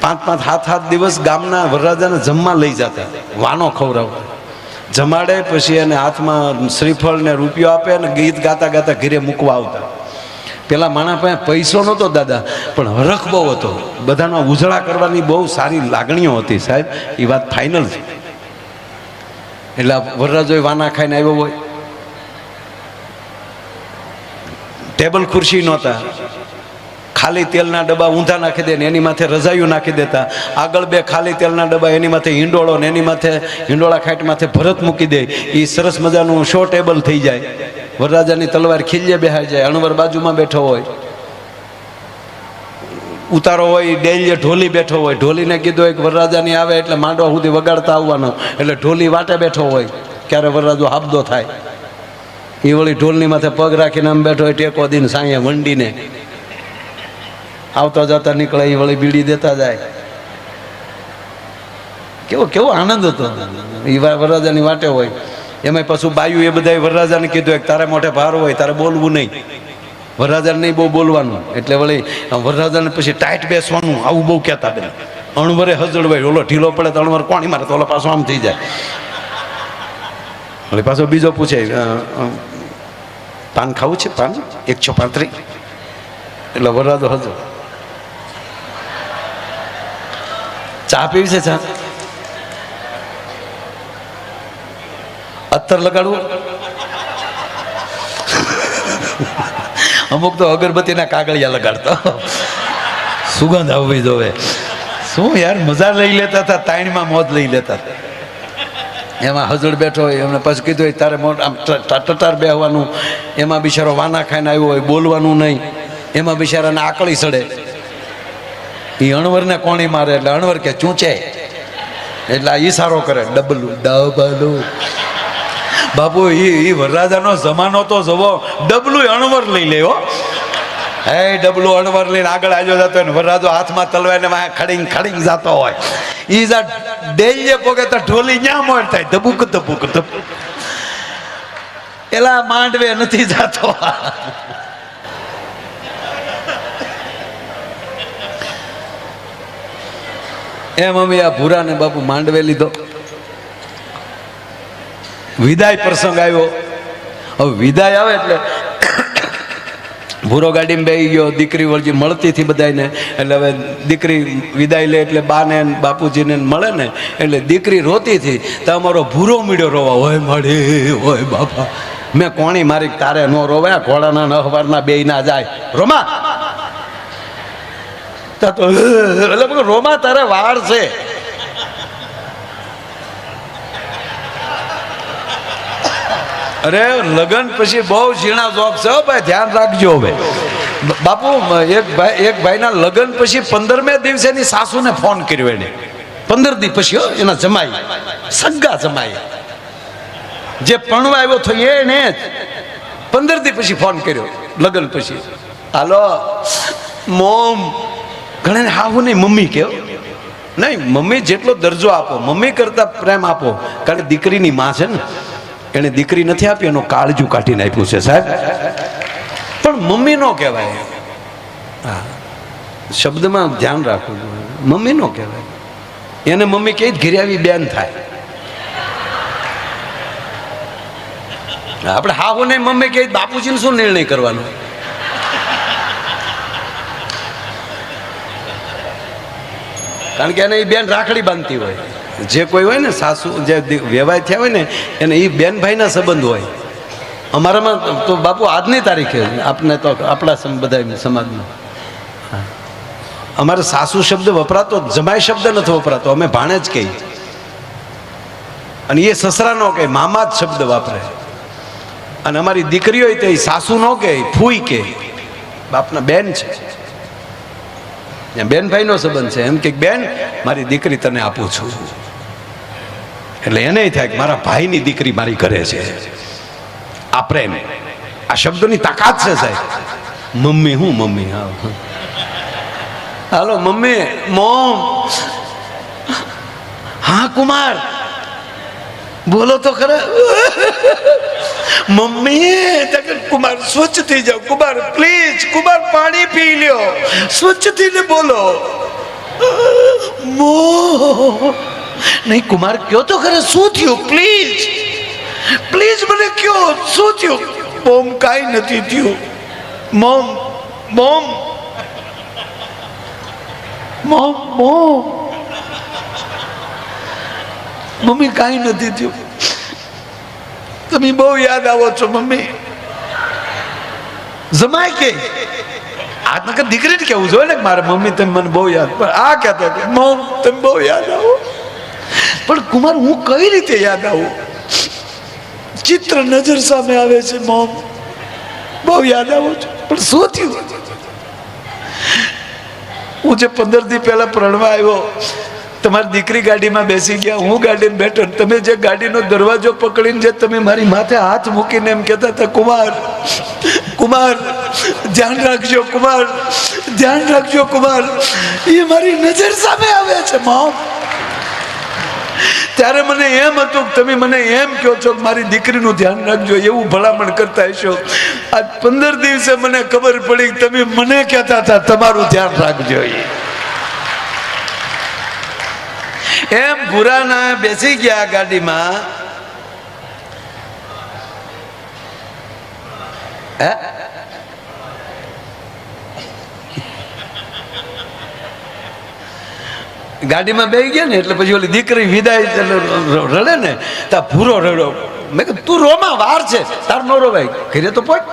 5-5 7-7 દિવસ ગામના વરરાજાને જમવા લઈ જતા, વાનો ખવડાવતા, જમાડે પછી એને હાથમાં શ્રીફળ ને રૂપિયો આપે અને ગીત ગાતા ગાતા ઘરે મૂકવા આવતા. પેલા માણા પાસે પૈસો નહોતો દાદા, પણ હરખ બહુ હતો, બધાનો ઉજળા કરવાની બહુ સારી લાગણીઓ હતી સાહેબ, એ વાત ફાઇનલ છે. એટલે વરરાજો વાના ખાઈને આવ્યો હોય, ટેબલ ખુરશી નહોતા, ખાલી તેલના ડબ્બા ઊંધા નાખી દે ને એની માથે રજાયું નાખી દેતા, આગળ 2 ખાલી તેલના ડબ્બા, એની માથે હિંડોળો ને એની માથે હિંડોળા ખાટ માથે ભરત મૂકી દે, એ સરસ મજાનું શો ટેબલ થઈ જાય. વરરાજાની તલવાર ખીલ્લે બેહાઈ જાય, અણવર બાજુમાં બેઠો હોય, ઉતારો હોય ડેલીએ ઢોલી બેઠો હોય, ઢોલીને કીધું હોય કે વરરાજાની આવે એટલે માંડવા સુધી વગાડતા આવવાનો, એટલે ઢોલી વાટે બેઠો હોય, ક્યારે વરરાજો હાબદો થાય એ વળી ઢોલની માથે પગ રાખીને આમ બેઠો હોય, ટેકો દીને સાંયે વંડીને આવતા જતા નીકળે, એ વળી બીડી દેતા જાય. કેવો આનંદ હતો. એ વરરાજાની વાટે હોય, એમાં પાછું બાયું એ બધા વરરાજાને કીધું કે તારે મોઢે ભાર હોય તારે બોલવું નહીં, વરરાજાને નહીં બહુ બોલવાનું, એટલે વળી વરરાજાને પછી ટાઈટ બેસવાનું, આવું બહુ કહેતા બેન. અણવરે હજળવાય, ઓલો ઢીલો પડે તો અણવર કોણી મારે તો ઓલો પાછો આમ થઈ જાય. એટલે પાછો બીજો પૂછે પાન ખાવું છે, પાન 135, એટલે વરરાજો હજુ ચા પીવી છે, ચા અત્તર લગાડવું, અમુક તો અગરબત્તીના કાગળિયા લગાડતા, સુગંધ આવવી જોવે. શું યાર મજા લઈ લેતા હતા, તાઈણમાં મોજ લઈ લેતા. એમાં હજળ બેઠો હોય, એમને પછી કીધું હોય તારે આમ ટટાર બેહવાનું, એમાં બિચારો વાના ખાઈને આવ્યો હોય, બોલવાનું નહીં, એમાં બિચારાને આકળી સડે, એ અણવરને કોણી મારે એટલે અણવર કે ચૂંચે, એટલે આ ઈશારો કરે ડબલું ડબલું. બાપુ એ વરરાજાનો જમાનો તો જવો, ડબલું અણવર લઈ લે હો, હે ડબલું અણવર લઈને આગળ આવ્યો જતો હોય ને વરરાજો હાથમાં તલવાઈને વાંહે ખડીંગ ખડીંગ જતો હોય, ઈ જા ડેલીએ પોગે તો ઢોલી ન્યા મોર થાય, ધબુક ધબુક ધબુક. એલા માંડવે નથી જાતો. એમ અમે આ ભૂરાને બાપુ માંડવે લીધો, વિદાય પ્રસંગ આવ્યો. હવે વિદાય આવે એટલે ભૂરો ગાડીમાં બેસી ગયો, દીકરી વળજી મળતી હતી બધાને, એટલે હવે દીકરી વિદાય લે એટલે બાને બાપુજીને મળે ને, એટલે દીકરી રોતી હતી તો અમારો ભૂરો મીડ્યો રોવા, હોય મળી હોય બાપા, મેં કોણી મારી તારે નો રોવાય, ઘોડાના નહવારના બે ના જાય, રોમા તો એટલે રોમા તારે વાર છે. અરે લગ્ન પછી બહુ ઝીણા જોક છે ભાઈ, ધ્યાન રાખજો. હવે બાપુ એક ભાઈના લગ્ન પછી 15મે દિવસે એની સાસુને ફોન કર્યો, એને 15 દી પછી એના જમાઈ, સગા જમાઈ જે પરણવા આવ્યો હતો એને જ 15 દી પછી ફોન કર્યો લગ્ન પછી. હાલો મોમ, ઘણા હાવું નહીં મમ્મી કહો, નહીં મમ્મી જેટલો દરજ્જો આપો, મમ્મી કરતા પ્રેમ આપો, કારણ કે દીકરીની માં છે ને, એને દીકરી નથી આપી, એનું કાળજું કાઢીને આપ્યું છે સાહેબ. પણ મમ્મી નો કહેવાય, હા શબ્દમાં ધ્યાન રાખવું, મમ્મી નો કહેવાય. એને મમ્મી કઈ ઘરે આવી બેન થાય. આપણે હાહુ ને મમ્મી કઈ બાપુજીને શું નિર્ણય કરવાનો? કારણ કે એને એ બેન રાખડી બાંધતી હોય, જે કોઈ હોય ને સાસુ જે વ્યવહાર થયા હોય ને એને એ બેન ભાઈના સંબંધ હોય. અમારામાં તો બાપુ આજની તારીખે આપણે તો આપણા બધા સમાજમાં અમારે સાસુ શબ્દ વપરાતો, જમાઈ શબ્દ નથી વપરાતો, અમે ભાણે જ કહીએ. અને એ સસરા નો કહે, મામા જ શબ્દ વાપરે. અને અમારી દીકરી હોય તો એ સાસુ ન કે ફૂઈ કે બાપના બેન છે, બેન ભાઈનો સંબંધ છે. એમ કે બેન મારી દીકરી તને આપું છું, એટલે એને થાય કે મારા ભાઈની દીકરી મારી ઘરે છે. આ પ્રેમ, આ શબ્દોની તાકાત છે સાહેબ. મમ્મી હું મમ્મી, હા હાલો મમ્મી, મોમ, હા કુમાર બોલો તો ખરા. મમ્મી કુમાર સ્વચ્છ થઈ જાઓ, કુમાર પ્લીઝ, કુમાર પાણી પી લ્યો, સ્વચ્છ થઈને બોલો. મો નહીં કુમાર કયો તો ખરે શું થયું, પ્લીઝ પ્લીઝ મને કયો શું થયું. મોમ કાંઈ નથી થયું. Mom mom mom mom mummy કાંઈ નથી થયું. તમે બહુ યાદ આવો છો મમ્મી. જમાય કે આ નકર દીકરીને કેવું જોઈએ ને મારે મમ્મી તમે મને બહુ યાદ, પણ આ કહેતા કે મોમ તમે બહુ યાદ આવો. પણ કુમાર હું કઈ રીતે યાદ આવું? ચિત્ર નજર સામે આવે છે. મોમ બહુ યાદ આવો છો, પણ શું થયું? હું જે 15 દી પહેલા પ્રણવા આવ્યો, તમારી દીકરી ગાડીમાં બેસી ગયા, હું ગાડીમાં બેઠો, તમે જે ગાડીનો દરવાજો પકડીને જે તમે મારી માથે હાથ મૂકીને એમ કહેતા હતા કુમાર કુમાર ધ્યાન રાખજો, કુમાર ધ્યાન રાખજો, કુમાર, એ મારી નજર સામે આવે છે. મોમ ત્યારે મને એમ હતું કે તમે મને એમ કહો છો કે મારી દીકરીનું ધ્યાન રાખજો, એવું ભલામણ કરતા હશો. આજ 15 દિવસે મને ખબર પડી કે તમે મને કહેતા હતા તમારું ધ્યાન રાખજો. એમ ભૂરાના બેસી ગયા ગાડીમાં. ગાડીમાં બેસી ગયા ને એટલે પછી ઓલી દીકરી વિદાય રડે ને તા ભૂરો રડો. મેં કીધું તું રોમાં, વાર છે તાર નો રોવાય, ઘરે તો પહોંચ,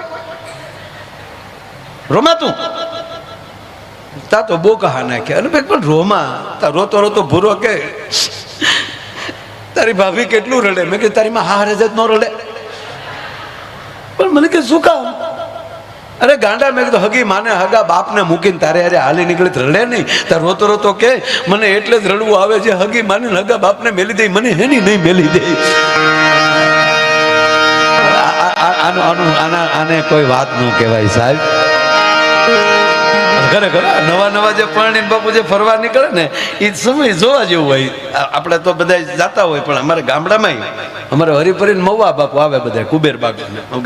રોમા તું તા તો બહુ કહા નાખ્યા. અને પણ રોમા તા રોતો રોતો ભૂરો કે તારી ભાભી કેટલું રડે. મેં કીધું તારી માં હારે જ ન રડે. પણ મને કે શું કામ? અરે ગાંડા, મેં કીધું હગી માને હગા બાપને મૂકીને તારે અરે હાલી નીકળી રડે નહીં. તાર રોતો રોતો કે મને એટલે જ રડવું આવે છે, હગી માને હગા બાપને મેલી દે, મને હેની નહીં મેલી દે. આને કોઈ વાત ન કહેવાય સાહેબ. ખરેખર નવા નવા જે પરણીને બાપુ જે ફરવા નીકળે ને એ સમય જોવા જેવું હોય. આપણે તો બધા જાતા હોય, પણ અમારે ગામડામાં અમારે હરિપરીને મવા બાપુ આવે બધા, કુબેરબાગ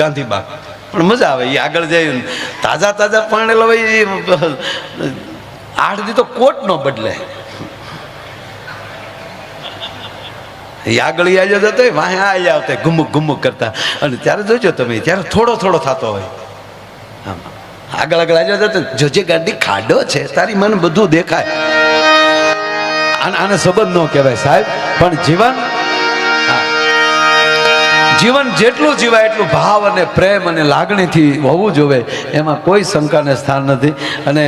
ગાંધીબાગ, પણ મજા આવે. એ આગળ જાય તાજા તાજા પરણેલો હોય, 8 દી તો કોટ નો બદલે. એ આગળ આવ્યો જતો હોય, વાહે આવી આવતા ઘુમુક ઘુમુક કરતા. અને ત્યારે જોજો તમે, ત્યારે થોડો થોડો થતો હોય. આમાં આગળ આગળ આવ્યો જતો, જોજે ગાડી ખાડો છે, તારી મને બધું દેખાય. આને સંબંધ ન કહેવાય સાહેબ. પણ જીવન, જીવન જેટલું જીવાય એટલું ભાવ અને પ્રેમ અને લાગણીથી હોવું જોઈએ, એમાં કોઈ શંકાને સ્થાન નથી. અને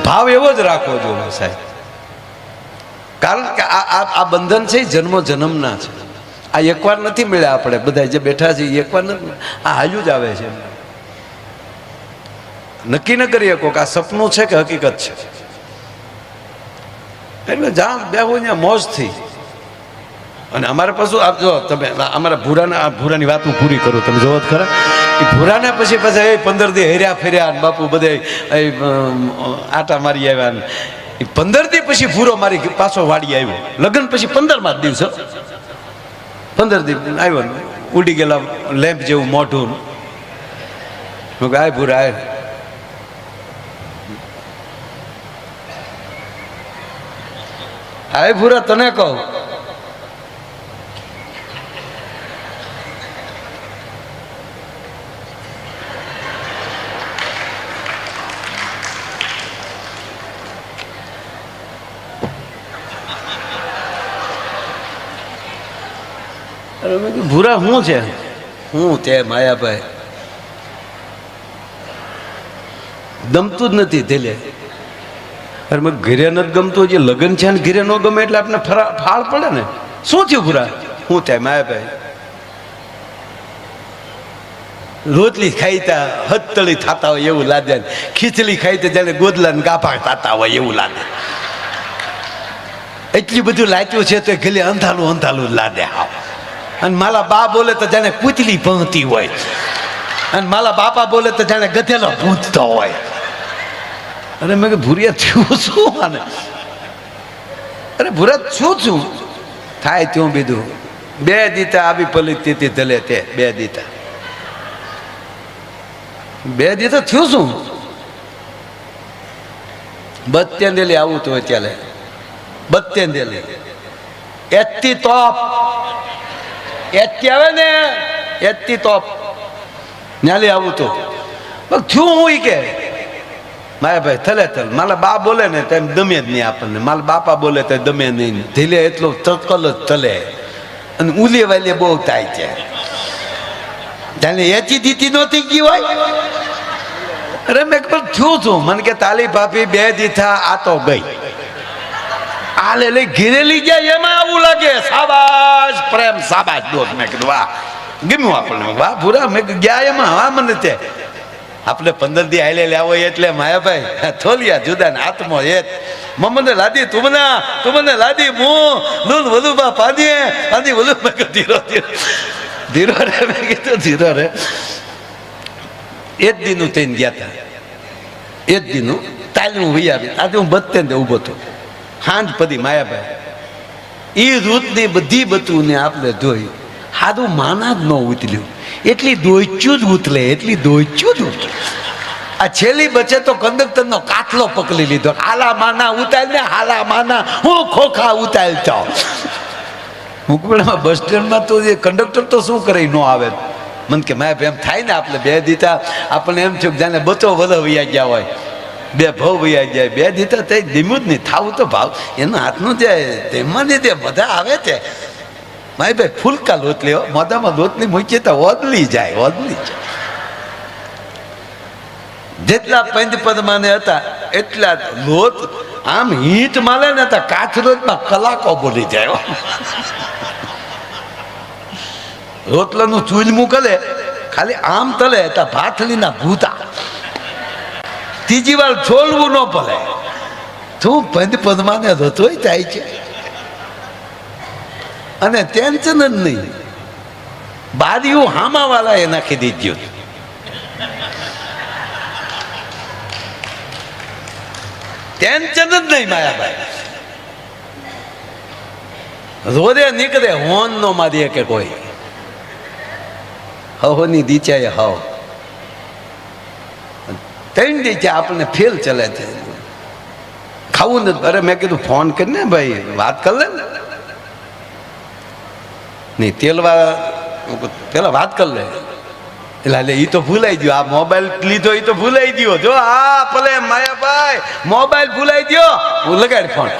ભાવ એવો જ રાખવો જોઈએ સાહેબ. કારણ કે આ બંધન છે જન્મો જન્મના છે. આ એકવાર નથી મળ્યા. આપણે બધા જે બેઠા છીએ એકવાર નથી, આ હાલ્યું જ આવે છે. નક્કી ન કરી શકો કે આ સપનું છે કે હકીકત છે. એટલે જ્યાં બેહું ત્યાં મોજથી. અને અમારે પાછું આપ જો તમે અમારા ભૂરાની વાત હું પૂરી કરું, તમે જોવો ખરા. એ ભૂરાને પછી એ 15 દી હેર્યા ફેર્યા, બાપુ બધે આટા મારી આવ્યા. એ 15 દી પછી ભૂરો મારી પાછો વાડી આવ્યો. લગ્ન પછી 15મા દિવસે 15 દી આવ્યો, ઉડી ગયેલા લેમ્પ જેવું મોઢું. આય ભૂરા આય. આય ભૂરા તને કહું, ભૂરા શું છે? હું તે માયાભાઈ ગમતું જ નથી. તેલે અરે મેં ઘરે નથી ગમતું, જે લગ્ન છે ને ઘરે ન ગમે એટલે આપણે ફાળ પડે ને. શું થયું ભૂરા? શું થાય માયાભાઈ? રોટલી ખાઈ તા હથતળી થતા હોય એવું લાગે, ખીચડી ખાઈ તો જાણે ગોદલા ને ગાફા થતા હોય એવું લાગે. એટલી બધું લાચ્યું છે તો ગલે અંધાલું અંધાલું લાગે. અને મારા બા બોલે તો જાણે પૂતલી પહોંચતી હોય, અને મારા બાપા બોલે તો જાણે ગધેલો પૂંછતો હોય. અરે મેં ભૂરિયા થયું શું આને? અરે ભૂરા શું થાય ત્યું બીધું. બે દીતા આવી પલિત ધલે તે બે દીતા થયું શું? બત્તેંદેલી આવું તો અત્યારે બત્તેંદેલી એતી તોપ એતી આવે ને, એતી તોપ ન્યાલી આવું તો થયું હું કે મારા ભાઈ થલે થલ. મારા બા બોલે ને તેમ દમે જ નહીં આપણને, મારા બાપા બોલે તો દમે નહીં. ધીલે એટલો ચકલ જ તલે, અને ઉલે વાલે બહુ થાય છે. જાણે એચી દીતી નહોતી ગઈ હોય. અરે મેં થયું છું? મને કે તાલી ભાભી બે દીધા આ તો ગઈ. આ લઈ ઘેરેલી જાય એમાં આવું લાગે. સાબાશ પ્રેમ, સાબાશ દોસ્ત. મેં કીધું વાહ, ગમ્યું આપણને. વાહ ભૂરા, મેં ગયા એમાં. હા મને તે આપણે 15 દી હાલે લાવો એટલે માયાભાઈ થોલિયા જુદા ને આત્મો એક. મમ્મને લાદી તુમને લાદી હું દૂધ વધુ બા પાણી વધુ. મેં કીધું ધીરો ધીરો રે. મેં કીધું ધીરો રે. એક દીનું થઈને ગયા હતા, એક દીનું તાલીમ વહી આવી. આજે હું બત્તેંદે ઊભો હતો હાંજ પદી. માયાભાઈ એ રૂતની બધી બતું ને આપણે જોઈ. હાદું માના જ ન ઉતર્યું, એટલી દોચ્યું જ ઉતલે, એટલી દોચ્યું જ ઉતલે. આ છેલ્લી બચે તો કંડક્ટરનો કાટલો પકડી લીધો. હાલા માના ઉતાર ને, હાલા માના હું ખોખા ઉતારતો. મુકબળમાં બસ સ્ટેન્ડમાં તો એ કંડક્ટર તો શું કરે ન આવે. મને કે માય એમ થાય ને, આપણે બે દીતા આપણને એમ થયું જાણે બચો વધ વૈયા ગયા હોય, બે ભાવ વૈયા જાય. બે દીતા તે ધીમું જ નહીં થાવું તો ભાવ એના હાથનું જાય તેમાં તે બધા આવે છે. મારી ભાઈ ફૂલકા લોટ લેવો, મોઢામાં લોટની મૂકીએ તો ઓદલી જાય. જેટલા પંચ પદમાને હતા એટલા લોટ આમ હીટ માલે ને તો કાચ રોટમાં કલાકો બોલી જાય. રોટલાનું ચૂલ મૂકલે ખાલી આમ તલે તો ભાથલીના ભૂતા. ત્રીજી વાર છોલવું ન પડે. શું પંચ પદમાને રતોય થાય છે, અને ટેન્શન જ નહીં. બારીયું હામાવાળા એ નાખી દીધું. ટેન્શન જ નહીં માયાભાઈ. રોજે નીકળે હોન નો મારીએ કે કોઈ હવની દીચાએ હવ 3 દીચા આપણને ફેલ ચલે છે. ખાવું નથી. અરે મેં કીધું ફોન કરીને ભાઈ વાત કર લે ને. નહીં તેલવાળા પેલા વાત કરી લે. એટલે એ તો ભૂલાઈ ગયો. આ મોબાઈલ લીધો એ તો ભૂલાઈ ગયો. જો હા ભલે માયાભાઈ મોબાઈલ ભૂલાઈ ગયો. હું લગાડી ફોન,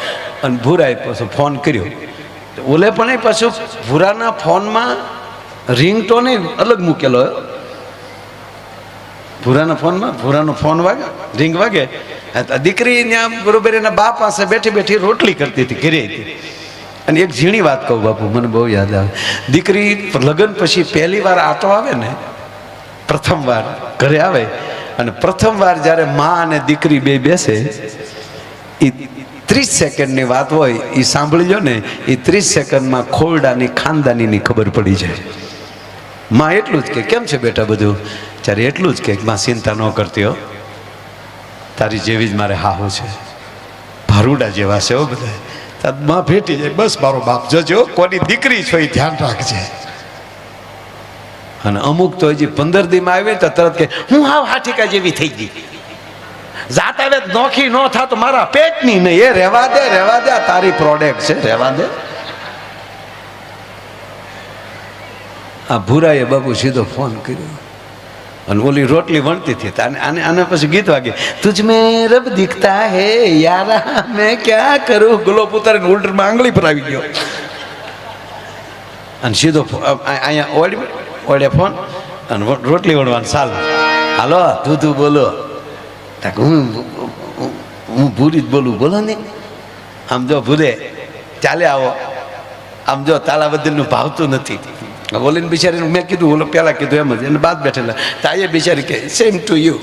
અને ભૂરાએ પાછું ફોન કર્યો. ઓલે પણ પાછું ભૂરાના ફોનમાં રિંગટોન અલગ મૂકેલો. ભૂરાના ફોનમાં ભૂરાનો ફોન વાગે, રિંગ વાગે. દીકરી ત્યાં બરોબર એના બા પાસે બેઠી બેઠી રોટલી કરતી હતી, ઘરે હતી. અને એક ઝીણી વાત કહું બાપુ, મને બહુ યાદ આવે. દીકરી લગ્ન પછી પહેલી વાર આટો આવે ને, પ્રથમ વાર ઘરે આવે, અને પ્રથમ વાર જ્યારે મા અને દીકરી બે બેસે, એ 30 સેકન્ડની વાત હોય. એ સાંભળી લો ને, એ 30 સેકન્ડમાં ખોરડાની ખાનદાનીની ખબર પડી જાય. માં એટલું જ કે કેમ છે બેટા બધું, ત્યારે એટલું જ કે માં ચિંતા ન કરતી હો, તારી જેવી જ મારે હાહુ છે, ભારુડા જેવા છે હો બધા. માં ભેટી જાય, બસ મારો બાપ જોજો, કોની દીકરી છો એ ધ્યાન રાખજે. અને અમુક તો હજી 15 દીમાં આવે તો તરત કે હું હાવ હાઠીકા જેવી થઈ ગઈ. જાત આવે નોખી ન થા તો મારા પેટની નહીં. એ રહેવા દે તારી પ્રોડક્ટ છે, રહેવા દે. આ ભૂરાએ બાબુ સીધો ફોન કર્યો, અને ઓલી રોટલી વણતી હતી. આને પછી ગીત વાગે, તુજ મેં રબ દિખતા હે યારા મેં ક્યાં કરું. ગુલાબ ઉતારીને ઉલ્ટરમાં આંગળી પર આવી ગયો, અને સીધો અહીંયા ઓળે ફોન, અને રોટલી વણવાનું ચાલુ. હાલો તું બોલો. હું ભૂરી જ બોલું, બોલો ને. આમ જો ભૂરે ચાલે આવો, આમ જો તાલાબદ્દલનું ભાવતું નથી. બોલીને બિચારીને મેં કીધું, ઓલો પહેલાં કીધું એમ જ, એને બાદ બેઠેલા તાઈએ બિચારી કે સેમ ટુ યુ.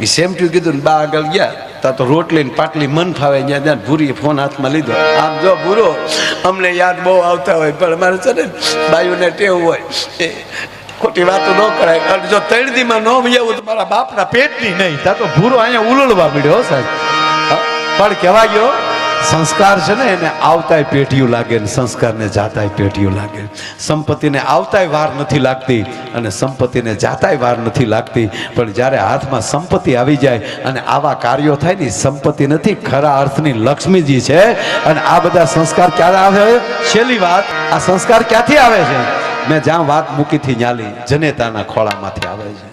એ સેમ ટુ કીધું ને બા આગળ ગયા તા તો રોટલી ને પાટલી મન ફાવે ત્યાં ત્યાં ભૂરીએ ફોન હાથમાં લીધો. આમ જો ભૂરો અમને યાદ બહુ આવતા હોય, પણ અમારે છે ને બાયુને ટેવ હોય એ ખોટી વાતો ન કરાય. અને જો 3 દીમાં ન વ્યાવું તો મારા બાપના પેટની નહીં. તા તો ભૂરો અહીંયા ઉલળવા મળ્યો સાહેબ. પણ કહેવા ગયો સંસ્કાર છે ને એને આવતાય પેઢીઓ લાગે ને સંસ્કારને જાતાય પેઢીઓ લાગે. સંપત્તિને આવતાય વાર નથી લાગતી અને સંપત્તિને જાતાય વાર નથી લાગતી. પણ જ્યારે હાથમાં સંપત્તિ આવી જાય અને આવા કાર્યો થાય ને, સંપત્તિ નથી, ખરા અર્થની લક્ષ્મીજી છે. અને આ બધા સંસ્કાર ક્યારે આવે? છેલ્લી વાત, આ સંસ્કાર ક્યાંથી આવે છે? મેં જ્યાં વાત મૂકીથી ન્યાલી જનેતાના ખોળામાંથી આવે છે.